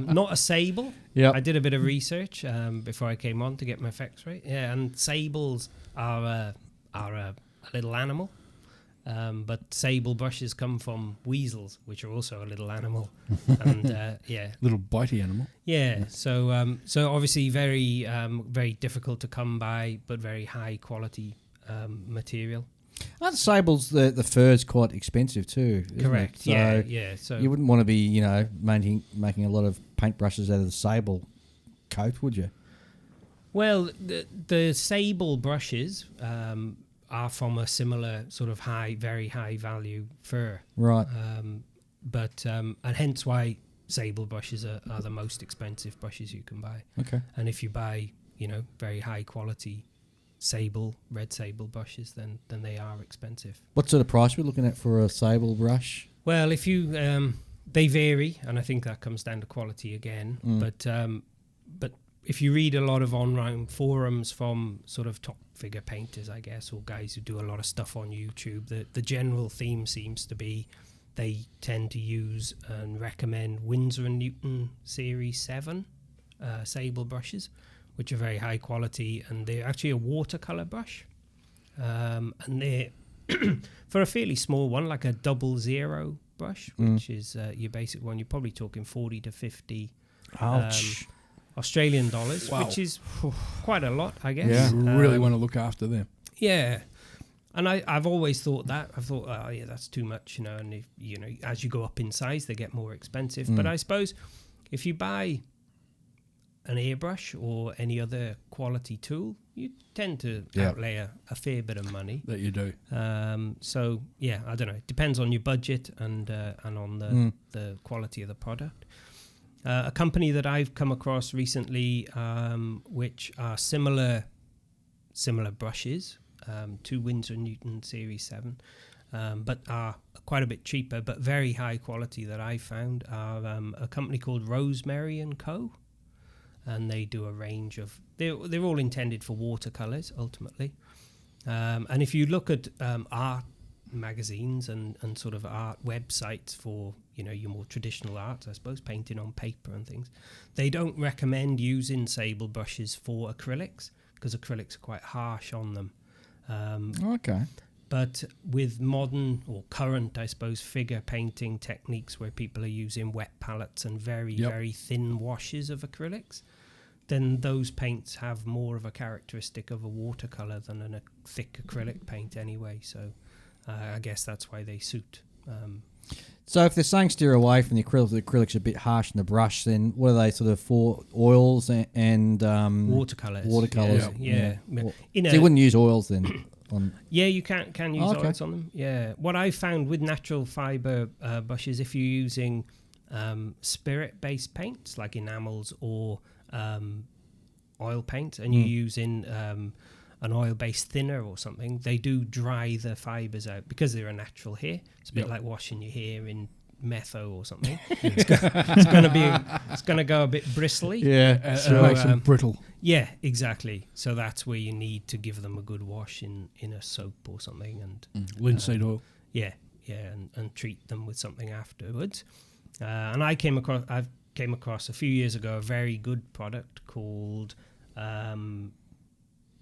Not a sable. Yeah. I did a bit of research before I came on to get my facts right. Yeah, and sables are a little animal. But sable brushes come from weasels, which are also a little animal. And Little bitey animal. yeah. So so obviously very very difficult to come by, but very high quality material. Aren't sables, the fur's quite expensive too? Isn't Correct. It? So Yeah. So you wouldn't want to be, making a lot of paintbrushes out of the sable coat, would you? well, the sable brushes are from a similar sort of very high value fur. Right. But and hence why sable brushes are the most expensive brushes you can buy. Okay. And if you buy, very high quality red sable brushes, then they are expensive. What sort of price are we looking at for a sable brush? Well, if you they vary, and I think that comes down to quality again. But if you read a lot of online forums from sort of top figure painters, I guess, or guys who do a lot of stuff on YouTube, the general theme seems to be they tend to use and recommend Winsor & Newton Series 7 sable brushes, which are very high quality, and they're actually a watercolor brush. And they're, for a fairly small one, like a 00 brush, which is your basic one, you're probably talking 40 to 50 Australian dollars, which is quite a lot, I guess. Yeah. You really want to look after them. Yeah. And I've always thought that. I've thought, oh, yeah, that's too much, and if, as you go up in size, they get more expensive. But I suppose if you buy an airbrush or any other quality tool, you tend to outlay a fair bit of money. That you do. So, yeah, I don't know. It depends on your budget and on the quality of the product. A company that I've come across recently, which are similar brushes to Winsor & Newton Series 7, but are quite a bit cheaper, but very high quality that I found, are a company called Rosemary & Co. And they do a range of... They're all intended for watercolours, ultimately. And if you look at art magazines and sort of art websites for, your more traditional art, I suppose, painting on paper and things, they don't recommend using sable brushes for acrylics, because acrylics are quite harsh on them. Okay. But with modern or current, I suppose, figure painting techniques where people are using wet palettes and very, very thin washes of acrylics, then those paints have more of a characteristic of a watercolor than a thick acrylic paint anyway. So I guess that's why they suit. So if they're saying steer away from the acrylic's a bit harsh in the brush, then what are they sort of for? Oils and Watercolors. Watercolors. Yeah. So you wouldn't use oils then? Yeah, you can use oils on them. Yeah. What I found with natural fiber brushes, if you're using spirit-based paints like enamels or oil paint, and you're using an oil-based thinner or something, they do dry the fibers out because they're a natural hair. It's a bit like washing your hair in metho or something. It's going to go a bit bristly. Yeah, so, makes them brittle. Yeah, exactly. So that's where you need to give them a good wash in a soap or something, and Linseed oil. Yeah, and treat them with something afterwards. And I came across a few years ago a very good product called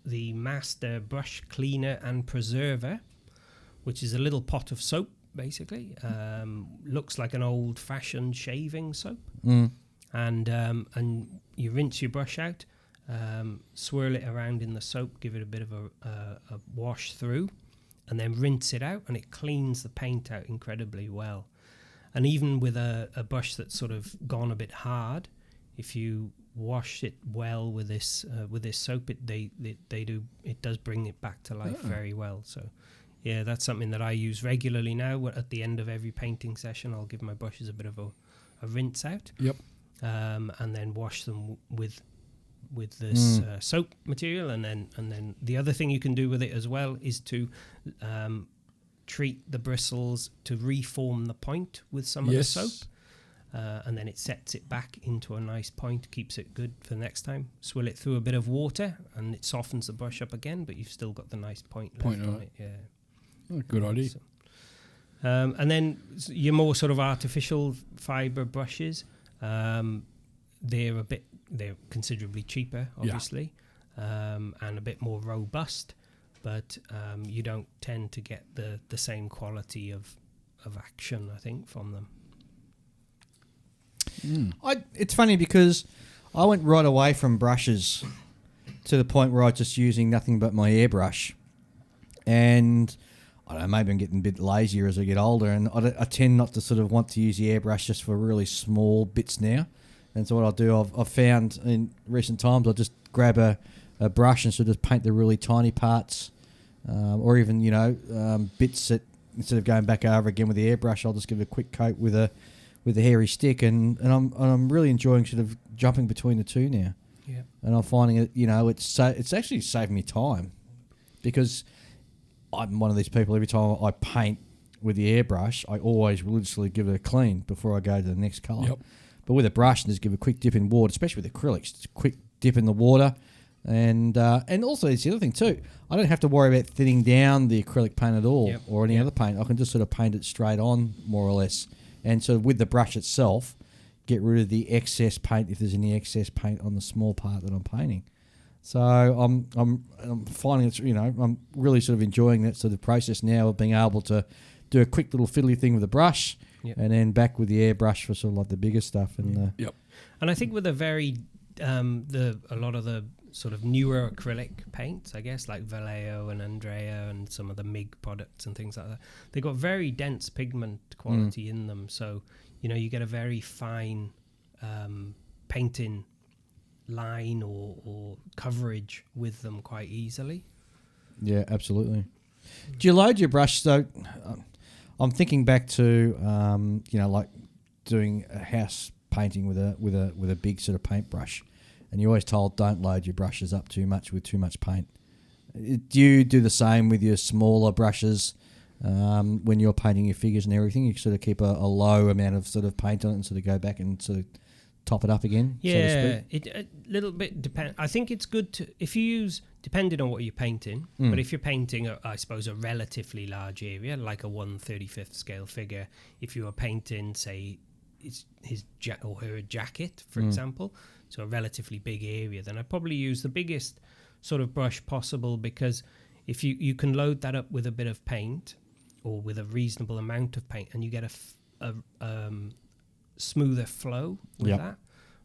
the Master Brush Cleaner and Preserver, which is a little pot of soap, basically. Looks like an old-fashioned shaving soap. And you rinse your brush out, swirl it around in the soap, give it a bit of a wash through, and then rinse it out, and it cleans the paint out incredibly well. And even with a brush that's sort of gone a bit hard, if you wash it well with this soap, it does bring it back to life very well. So yeah, that's something that I use regularly now. At the end of every painting session, I'll give my brushes a bit of a rinse out. Yep. And then wash them with with this soap material, and then the other thing you can do with it as well is to treat the bristles to reform the point with some of the soap. And then it sets it back into a nice point, keeps it good for the next time. Swill it through a bit of water, and it softens the brush up again, but you've still got the nice point left on it. Yeah, good idea. So, and then your more sort of artificial fibre brushes, they're considerably cheaper, obviously, and a bit more robust, but you don't tend to get the same quality of action, I think, from them. It's funny because I went right away from brushes to the point where I was just using nothing but my airbrush. And I don't know, maybe I'm getting a bit lazier as I get older, and I tend not to sort of want to use the airbrush just for really small bits now. And so what I'll do, I've found in recent times, I'll just grab a brush and sort of paint the really tiny parts, or even, bits that instead of going back over again with the airbrush, I'll just give it a quick coat with a hairy stick, and I'm really enjoying sort of jumping between the two now. Yeah. And I'm finding it, it's actually saving me time, because I'm one of these people, every time I paint with the airbrush, I always religiously give it a clean before I go to the next colour. Yep. But with a brush, just give a quick dip in water, especially with acrylics, just a quick dip in the water. And also, it's the other thing too, I don't have to worry about thinning down the acrylic paint at all, or any other paint. I can just sort of paint it straight on, more or less. And so with the brush itself, get rid of the excess paint if there's any excess paint on the small part that I'm painting. So I'm finding it's, I'm really sort of enjoying that sort of process now of being able to do a quick little fiddly thing with the brush, and then back with the airbrush for sort of like the bigger stuff. And and I think with a lot of the sort of newer acrylic paints, I guess, like Vallejo and Andrea and some of the MIG products and things like that, they've got very dense pigment quality in them. So, you get a very fine painting line or coverage with them quite easily. Yeah, absolutely. Do you load your brush? So I'm thinking back to, like doing a house painting with a big sort of paintbrush. And you're always told don't load your brushes up too much with too much paint. Do you do the same with your smaller brushes when you're painting your figures and everything? You sort of keep a low amount of sort of paint on it and sort of go back and sort of top it up again? Yeah, it a little bit depends. I think it's good to, if you use, depending on what you're painting, but if you're painting, I suppose, a relatively large area, like a 1/35th scale figure, if you were painting, say, his or her jacket, for example, so a relatively big area, then I'd probably use the biggest sort of brush possible, because if you can load that up with a bit of paint or with a reasonable amount of paint, and you get a smoother flow with that.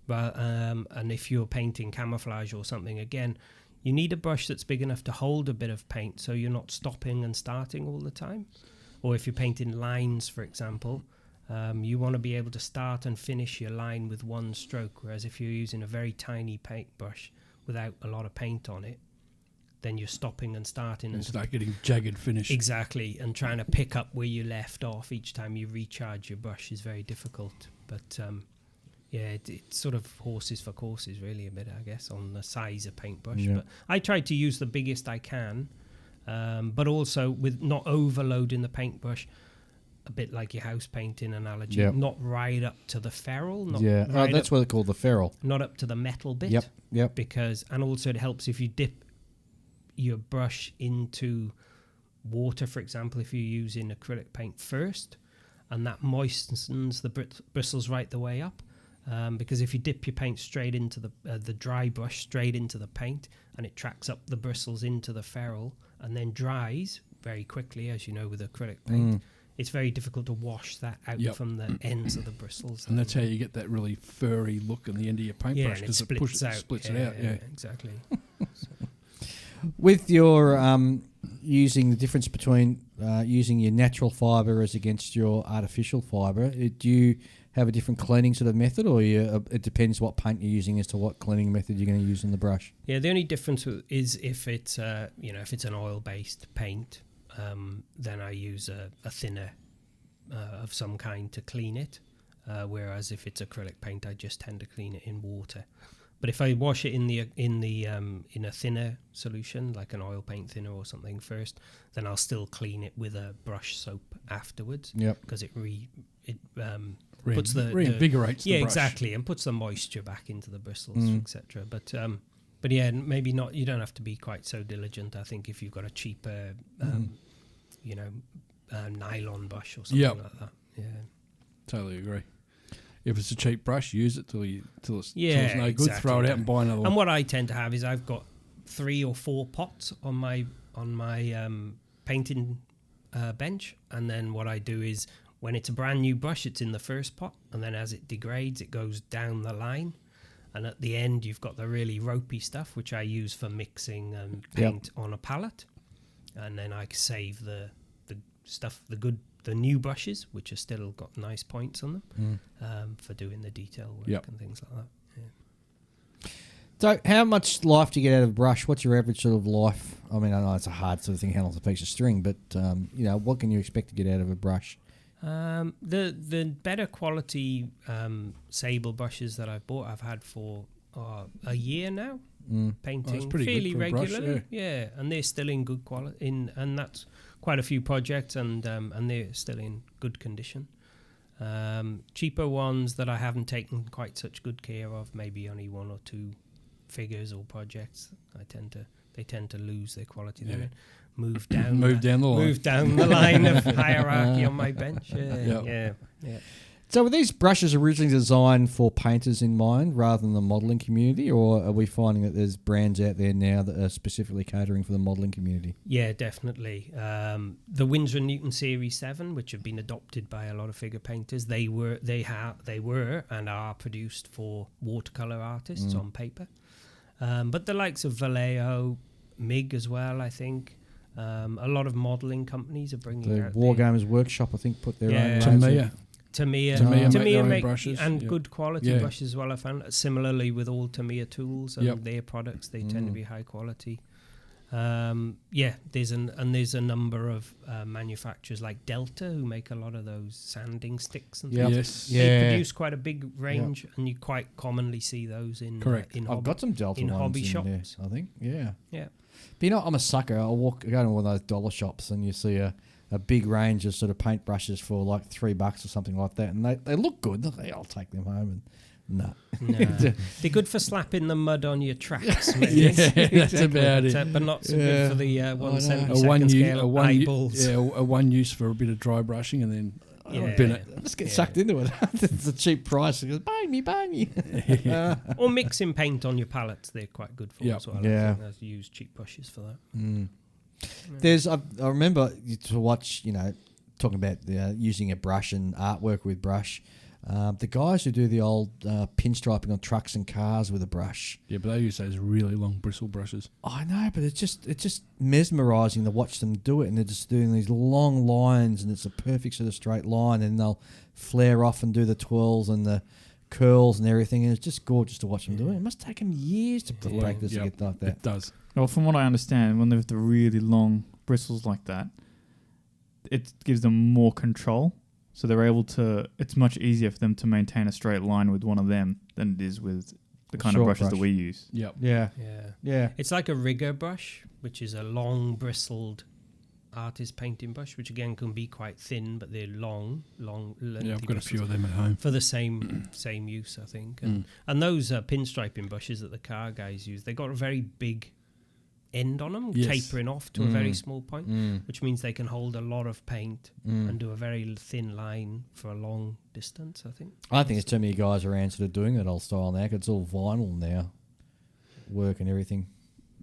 But and if you're painting camouflage or something, again, you need a brush that's big enough to hold a bit of paint, so you're not stopping and starting all the time. Or if you're painting lines, for example, you want to be able to start and finish your line with one stroke, whereas if you're using a very tiny paintbrush without a lot of paint on it, then you're stopping and starting and start getting jagged finish. Exactly, and trying to pick up where you left off each time you recharge your brush is very difficult. But it sort of horses for courses really a bit, I guess, on the size of paintbrush. But I try to use the biggest I can, but also with not overloading the paintbrush. A bit like your house painting analogy, not right up to the ferrule. That's what they call the ferrule. Not up to the metal bit. Yep. Because, and also it helps if you dip your brush into water, for example, if you're using acrylic paint first, and that moistens the bristles right the way up. Because if you dip your paint straight into the dry brush straight into the paint, and it tracks up the bristles into the ferrule and then dries very quickly, as you know, with acrylic paint. It's very difficult to wash that out from the ends of the bristles. And that's how you get that really furry look on the end of your paintbrush, because it splits it out. Yeah, exactly. With your using the difference between using your natural fibre as against your artificial fibre, do you have a different cleaning sort of method, or it depends what paint you're using as to what cleaning method you're going to use on the brush? Yeah, the only difference is if it's if it's an oil-based paint. Then I use a thinner of some kind to clean it, whereas if it's acrylic paint, I just tend to clean it in water. But if I wash it in a thinner solution, like an oil paint thinner or something first, then I'll still clean it with a brush soap afterwards. Yep. Because it puts the reinvigorates the brush. exactly, and puts the moisture back into the bristles, etc. But yeah, maybe not. You don't have to be quite so diligent. I think if you've got a cheaper, nylon brush or something like that. Yeah, totally agree. If it's a cheap brush, use it till it's no good. Exactly. Throw it out and buy another one. And what I tend to have is I've got 3 or 4 pots on my painting bench, and then what I do is when it's a brand new brush, it's in the first pot, and then as it degrades, it goes down the line, and at the end you've got the really ropey stuff, which I use for mixing paint on a palette, and then I save the stuff, the new brushes, which are still got nice points on them, for doing the detail work and things like that. Yeah. So how much life do you get out of a brush? What's your average sort of life? I mean, I know it's a hard sort of thing, how long's a piece of string, but, what can you expect to get out of a brush? The better quality sable brushes that I've bought, I've had for a year now, painting fairly regularly. Yeah, and they're still in good quality, and that's quite a few projects, and they're still in good condition. Cheaper ones that I haven't taken quite such good care of, maybe only 1 or 2 figures or projects, they tend to lose their quality. Then move down the line of hierarchy on my bench. Yeah. So were these brushes originally designed for painters in mind rather than the modelling community, or are we finding that there's brands out there now that are specifically catering for the modelling community? Yeah, definitely. The Winsor & Newton Series 7, which have been adopted by a lot of figure painters, they were and are produced for watercolour artists on paper. But the likes of Vallejo, MIG as well, I think. A lot of modelling companies are bringing out. The Wargamers Workshop, I think, put their own. Tamiya make brushes and good quality brushes as well. I found similarly with all Tamiya tools and their products, they tend to be high quality. There's a number of manufacturers like Delta who make a lot of those sanding sticks and things. They produce quite a big range, and you quite commonly see those in I've got some Delta in ones hobby shops. There, I think. Yeah. But I'm a sucker. I'll go to one of those dollar shops and you see a big range of sort of paint brushes for like $3 or something like that, and they look good. I'll take them home and they're good for slapping the mud on your tracks. That's about it. But not so good for the 1/72 scale eyeballs. A one use for a bit of dry brushing, and then bin it. Let's get sucked into it. It's a cheap price. It goes, buy me. Or mixing paint on your palettes, they're quite good for as well. Yeah. I think I use cheap brushes for that. I remember to watch, talking about using a brush and artwork with brush. The guys who do the old pinstriping on trucks and cars with a brush. Yeah, but they use those really long bristle brushes. I know, but it's just mesmerising to watch them do it, and they're just doing these long lines, and it's a perfect sort of straight line, and they'll flare off and do the twirls and the curls and everything, and it's just gorgeous to watch them do it. It must take them years to practice to get like that. It does. Well, from what I understand, when they have the really long bristles like that, it gives them more control. So they're able to, it's much easier for them to maintain a straight line with one of them than it is with the kind of brushes that we use. Yep. Yeah. It's like a rigger brush, which is a long bristled artist painting brush, which again can be quite thin, but they're long, lengthy. Yeah, I've got a few of them at home. For the same use, I think. And those pinstriping brushes that the car guys use, they got a very big end on them, tapering off to a very small point, which means they can hold a lot of paint and do a very thin line for a long distance, I think. I think there's too many guys around sort of doing that old style now, 'cause it's all vinyl now, work and everything.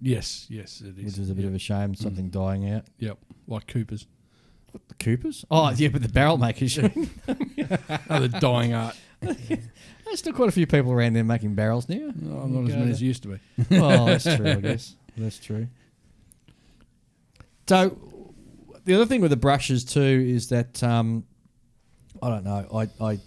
Yes, it is. Which is a bit of a shame, something dying out. Yep, like Coopers. What, the Coopers? Oh, yeah, but the barrel makers. The dying art. There's still quite a few people around there making barrels now. No, not as many as used to be. Well, that's true, I guess. That's true. So the other thing with the brushes too is that I don't know. I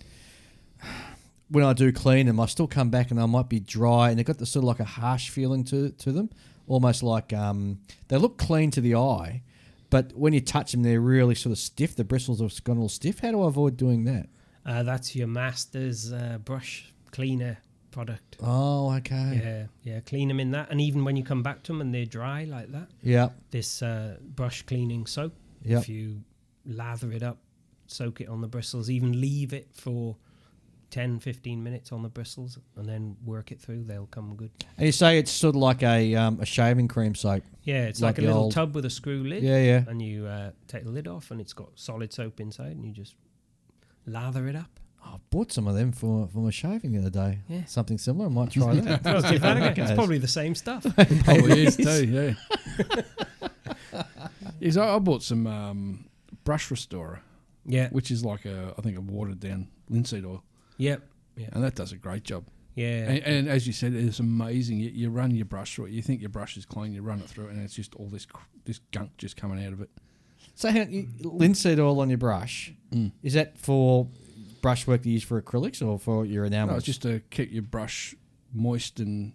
when I do clean them, I still come back and they might be dry, and they've got the sort of like a harsh feeling to them, almost like they look clean to the eye, but when you touch them, they're really sort of stiff. The bristles have gone all stiff. How do I avoid doing that? That's your Masters brush cleaner product. Oh, okay. Yeah. Clean them in that, and even when you come back to them and they're dry like that, Yeah. this brush cleaning soap. Yep. If you lather it up, soak it on the bristles, even leave it for 10, 15 minutes on the bristles, and then work it through, they'll come good. And you say it's sort of like a shaving cream soap. Yeah, it's Like like a the little old- tub with a screw lid. Yeah. And you take the lid off, and it's got solid soap inside, and you just lather it up. I bought some of them for my shaving the other day. Yeah. Something similar. I might try that. I'll give that a go. It's probably the same stuff. Probably is too, yeah. Yes, I bought some brush restorer, Yeah. which is like I think a watered down linseed oil, Yep. Yeah. and that does a great job. Yeah. And as you said, it's amazing. You run your brush through it. You think your brush is clean, you run it through it, and it's just all this gunk just coming out of it. So linseed oil on your brush, is that for brushwork you use for acrylics or for your enamel? No, it's just to keep your brush moist and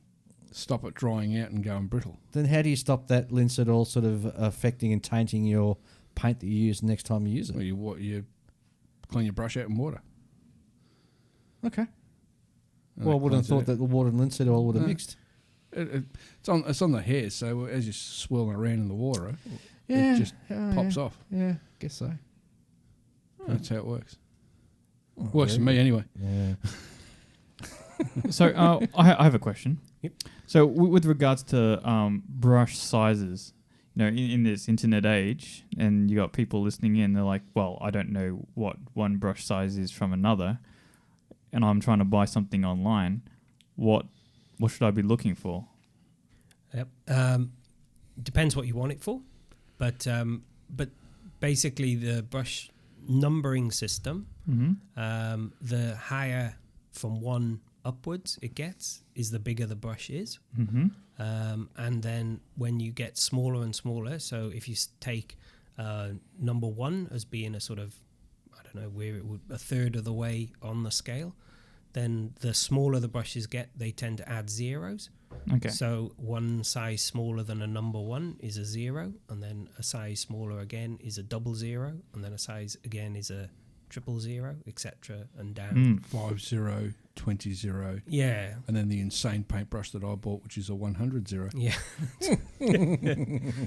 stop it drying out and going brittle. Then how do you stop that linseed oil sort of affecting and tainting your paint that you use the next time you use it? Well, you clean your brush out in water. Okay. And Well, I that would have cleans it thought out. that the water and linseed oil would have No. mixed. It's on the hairs, so as you're swirling around in the water, Yeah. it just pops off. Yeah, guess so. That's how it works. Oh, Works for me anyway. Yeah. So I have a question. Yep. So with regards to brush sizes, in this internet age, and you got people listening in, they're like, well, I don't know what one brush size is from another, and I'm trying to buy something online. What should I be looking for? Yep. Depends what you want it for, but basically the brush numbering system, the higher from 1 upwards it gets is the bigger the brush is. And then when you get smaller and smaller, so if you take number 1 as being a sort of, I don't know where it would, a third of the way on the scale, then the smaller the brushes get, they tend to add zeros. Okay. So one size smaller than a number 1 is a 0, and then a size smaller again is a 00, and then a size again is a 000, etc. and down. 50, 20, Yeah. and then the insane paintbrush that I bought, which is a 100. Yeah.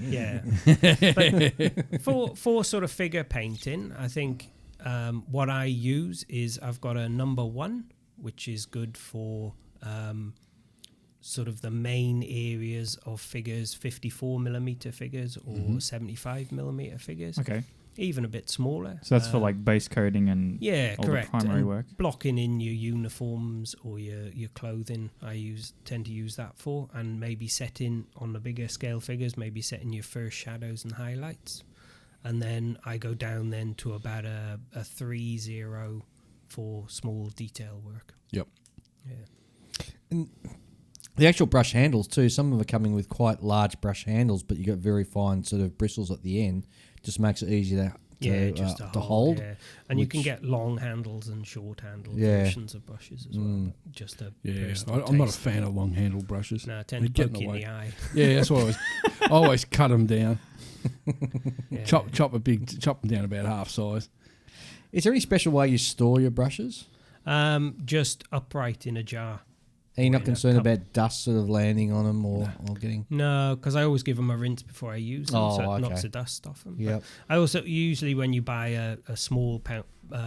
Yeah. But for sort of figure painting, I think what I use is I've got a number 1, which is good for sort of the main areas of figures, 54mm figures or 75mm figures. Okay. Even a bit smaller. So that's for like base coating and yeah, all correct. the primary and work. blocking in your uniforms or your clothing. I tend to use that for, and maybe setting on the bigger scale figures, maybe setting your first shadows and highlights, and then I go down then to about a 3-0 for small detail work. Yep. Yeah. And the actual brush handles too, some of them are coming with quite large brush handles, but you got very fine sort of bristles at the end. Just makes it easier to hold. Yeah. And you can get long handles and short handle Yeah. versions of brushes as well. But just a Yeah, personal I'm not a taste. fan of long handle brushes. No, I tend They to get in poke the you in way. the eye. Yeah, that's why I always cut them down. Yeah. Chop them down about half size. Is there any special way you store your brushes? Just upright in a jar. Are you not Yeah, concerned cup. about dust sort of landing on them or getting... No, because I always give them a rinse before I use them, Oh, so it okay. knocks the dust off them. Yep. I also usually when you buy a small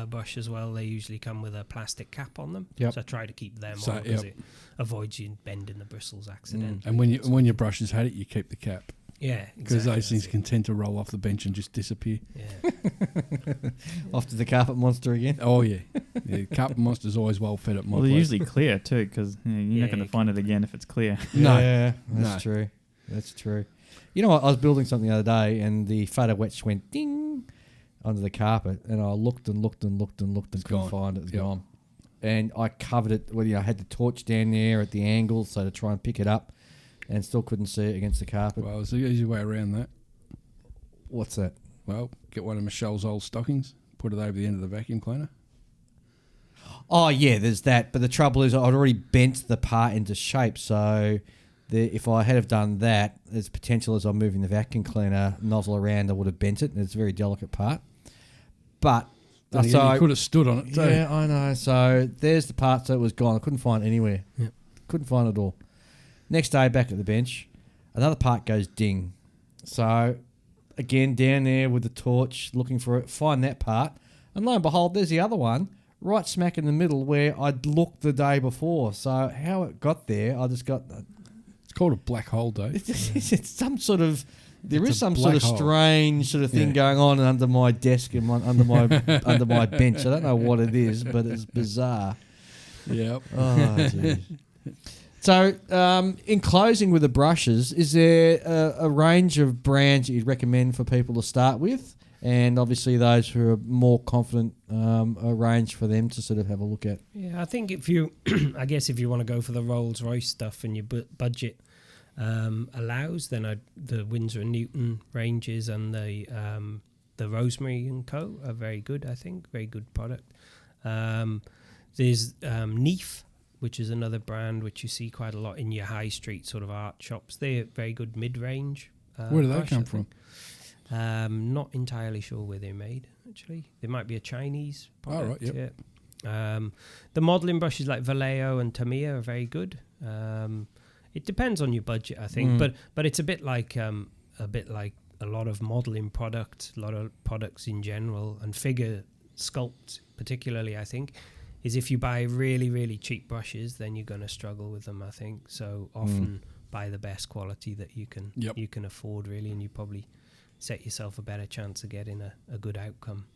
brush as well, they usually come with a plastic cap on them. Yep. So I try to keep them So, on because yep. it avoids you bending the bristles accidentally. And when your brush has had it, you keep the cap. Yeah, Because exactly, those things that's can tend to roll off the bench and just disappear. it. Yeah. Off to the carpet monster again? Oh, yeah. Carpet monster's always well fed at my Well, they're place. usually clear too, because you're Yeah, not going to you find it again if it's clear. No. Yeah, No. that's true. That's true. You know what? I was building something the other day and the photo wetch went ding onto the carpet and I looked and couldn't gone. find it. It's Yep. gone. And I covered it. Well, I had the torch down there at the angle so to try and pick it up and still couldn't see it against the carpet. Well, there's an easy way around that. What's that? Well, get one of Michelle's old stockings, put it over the end of the vacuum cleaner. Oh, yeah, there's that. But the trouble is I'd already bent the part into shape. So if I had have done that, there's potential as I'm moving the vacuum cleaner nozzle around, I would have bent it. And it's a very delicate part. But Then again, So- you could have stood on it too. Yeah, I know. So there's the part that was gone. I couldn't find it anywhere. Yep. Couldn't find it all. Next day, back at the bench, another part goes ding. So again, down there with the torch, looking for it, find that part. And lo and behold, there's the other one, right smack in the middle where I'd looked the day before. So how it got there, I just got... It's called a black hole, Dave. It's some sort of... There It's is a some sort black of hole. strange sort of thing Yeah. going on under my desk and under my under my bench. I don't know what it is, but it's bizarre. Yep. Oh, geez. So, in closing with the brushes, is there a range of brands that you'd recommend for people to start with? And obviously those who are more confident, a range for them to sort of have a look at. Yeah, I think if you, I guess if you want to go for the Rolls Royce stuff and your budget allows, then the Winsor and Newton ranges and the Rosemary and Co. are very good. I think very good product. There's Neef, which is another brand which you see quite a lot in your high street sort of art shops. They're very good mid-range. Where do they brush, come I from? think. Not entirely sure where they're made, actually. They might be a Chinese product. right, yep. Yeah. The modelling brushes like Vallejo and Tamiya are very good. It depends on your budget, I think, but it's a bit like a lot of modelling products, a lot of products in general, and figure sculpt particularly, I think, is if you buy really, really cheap brushes, then you're going to struggle with them, I think. So often buy the best quality that you can afford, really, and you probably set yourself a better chance of getting a good outcome.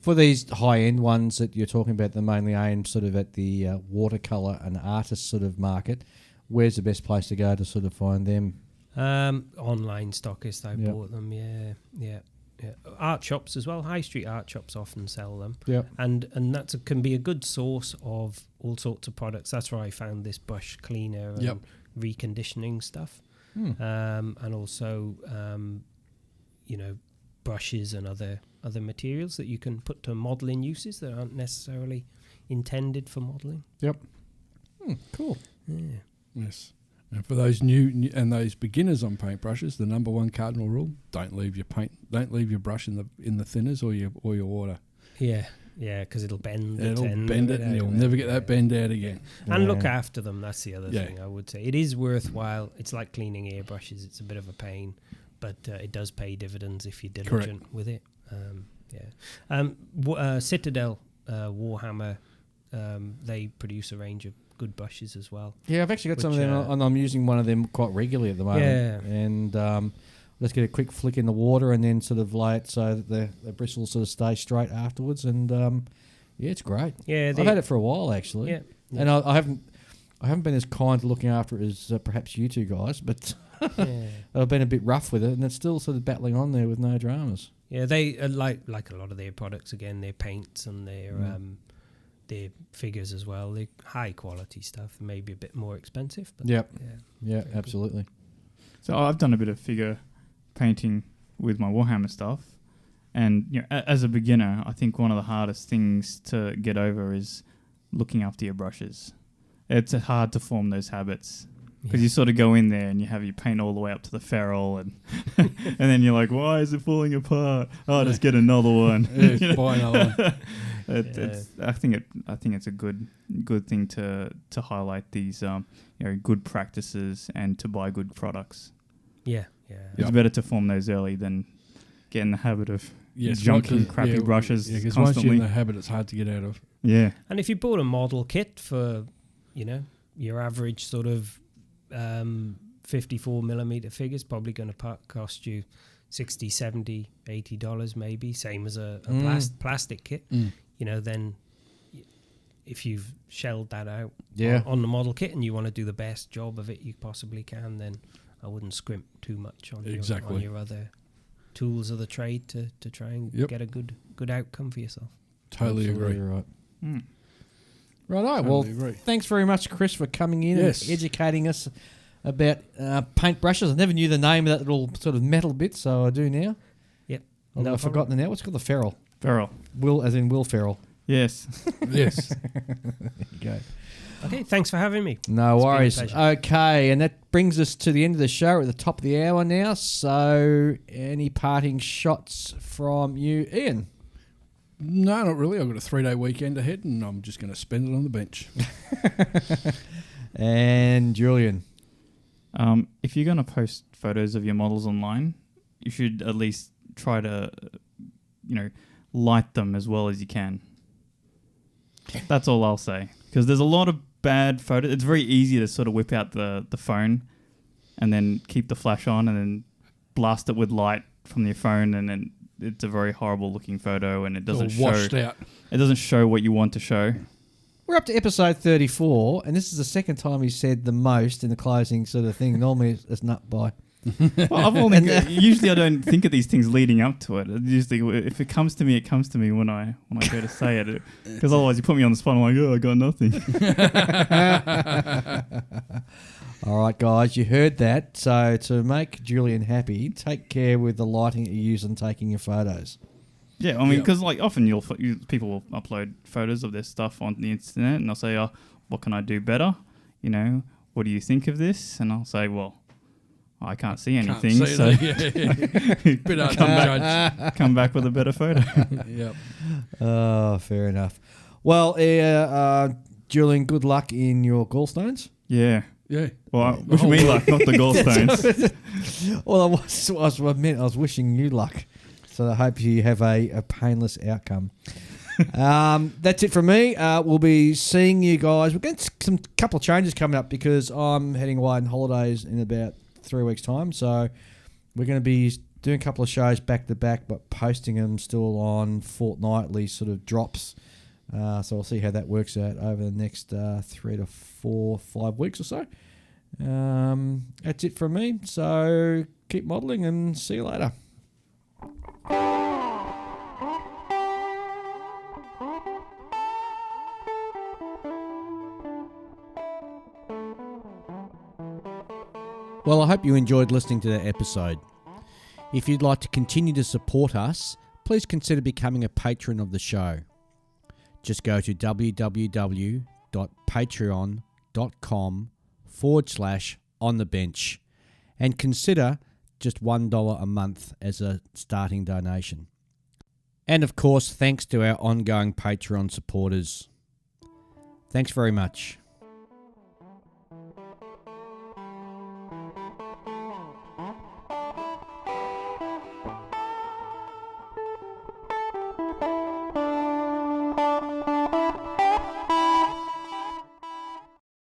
For these high-end ones that you're talking about, they're mainly aimed sort of at the watercolour and artist sort of market. Where's the best place to go to sort of find them? Online stockist, I Yep. bought them. Yeah. Art shops as well. High street art shops often sell them. Yeah. And that can be a good source of all sorts of products. That's where I found this brush cleaner and reconditioning stuff. And also, brushes and other materials that you can put to modelling uses that aren't necessarily intended for modelling. Yep. Cool. Yeah. Yes. And for those new and those beginners on paintbrushes, the number one cardinal rule: don't leave your brush in the thinners or your water. Yeah, because it'll bend. It'll bend it, and you'll never get that bend out again. And look after them. That's the other thing I would say. It is worthwhile. It's like cleaning airbrushes. It's a bit of a pain, but it does pay dividends if you're diligent with it. Citadel Warhammer, they produce a range of good brushes as well. Yeah, I've actually got some of them, and I'm using one of them quite regularly at the moment. Yeah. And let's get a quick flick in the water and then sort of lay it so that the bristles sort of stay straight afterwards. And it's great. Yeah, I've had it for a while actually. Yeah. And I haven't been as kind to looking after it as perhaps you two guys, but I've been a bit rough with it, and it's still sort of battling on there with no dramas. Yeah, they like a lot of their products. Again, their paints and their figures as well. They're high quality stuff, maybe a bit more expensive. But Yeah, absolutely. So I've done a bit of figure painting with my Warhammer stuff, and as a beginner, I think one of the hardest things to get over is looking after your brushes. It's hard to form those habits because you sort of go in there and you have your paint all the way up to the ferrule, and and then you're like, why is it falling apart? Oh, just get another one. Buy another one. I think it's a good thing to highlight these good practices and to buy good products. It's better to form those early than get in the habit of junking crappy brushes because constantly. once you're in the habit, it's hard to get out of. Yeah. And if you bought a model kit for your average sort of 54mm figure, it's probably going to cost you $60, $70, $80 maybe, same as a plastic kit. Then if you've shelled that out on the model kit and you want to do the best job of it you possibly can, then I wouldn't scrimp too much on your other tools of the trade to try and get a good outcome for yourself. Totally agree. Right. Totally Well, agree. thanks very much, Chris, for coming in and educating us about paintbrushes. I never knew the name of that little sort of metal bit, so I do now. Yep. I've forgotten it now. What's it called? The ferrule. Ferrule. Will, as in Will Ferrell. Yes. Yes. There you go. Okay, thanks for having me. No It's been a worries. pleasure. Okay, and that brings us to the end of the show. We're at the top of the hour now. So, any parting shots from you, Ian? No, not really. I've got a 3-day weekend ahead, and I'm just going to spend it on the bench. And Julian. If you're going to post photos of your models online, you should at least try to, light them as well as you can. That's all I'll say. Because there's a lot of bad photos. It's very easy to sort of whip out the phone and then keep the flash on and then blast it with light from your phone, and then it's a very horrible looking photo, and it doesn't It's all washed out. It doesn't show what you want to show. We're up to episode 34, and this is the second time he said the most in the closing sort of thing. Normally it's nut by. Well, usually I don't think of these things leading up to it. Usually, if it comes to me, it comes to me when I go to say it. Because otherwise, you put me on the spot. I'm like, oh, I got nothing. All right, guys, you heard that. So to make Julian happy, take care with the lighting that you use in taking your photos. Yeah, I mean, because often people will upload photos of their stuff on the internet, and they'll say, "Oh, what can I do better? What do you think of this?" And I'll say, "Well, I can't see anything, so Bit hard to judge. Come back with a better photo." Yep. Oh, fair enough. Well, Julian, good luck in your gallstones. Yeah. Yeah. Well, wish me luck, not the gallstones. Well, I was wishing you luck. So I hope you have a painless outcome. That's it from me. We'll be seeing you guys. We're getting some couple of changes coming up because I'm heading away on holidays in about 3 weeks' time. So we're going to be doing a couple of shows back to back, but posting them still on fortnightly sort of drops. So we'll see how that works out over the next 3 to 4, 5 weeks or so. That's it from me. So keep modelling and see you later. Well, I hope you enjoyed listening to that episode. If you'd like to continue to support us, please consider becoming a patron of the show. Just go to www.patreon.com/onthebench and consider just $1 a month as a starting donation. And of course, thanks to our ongoing Patreon supporters. Thanks very much.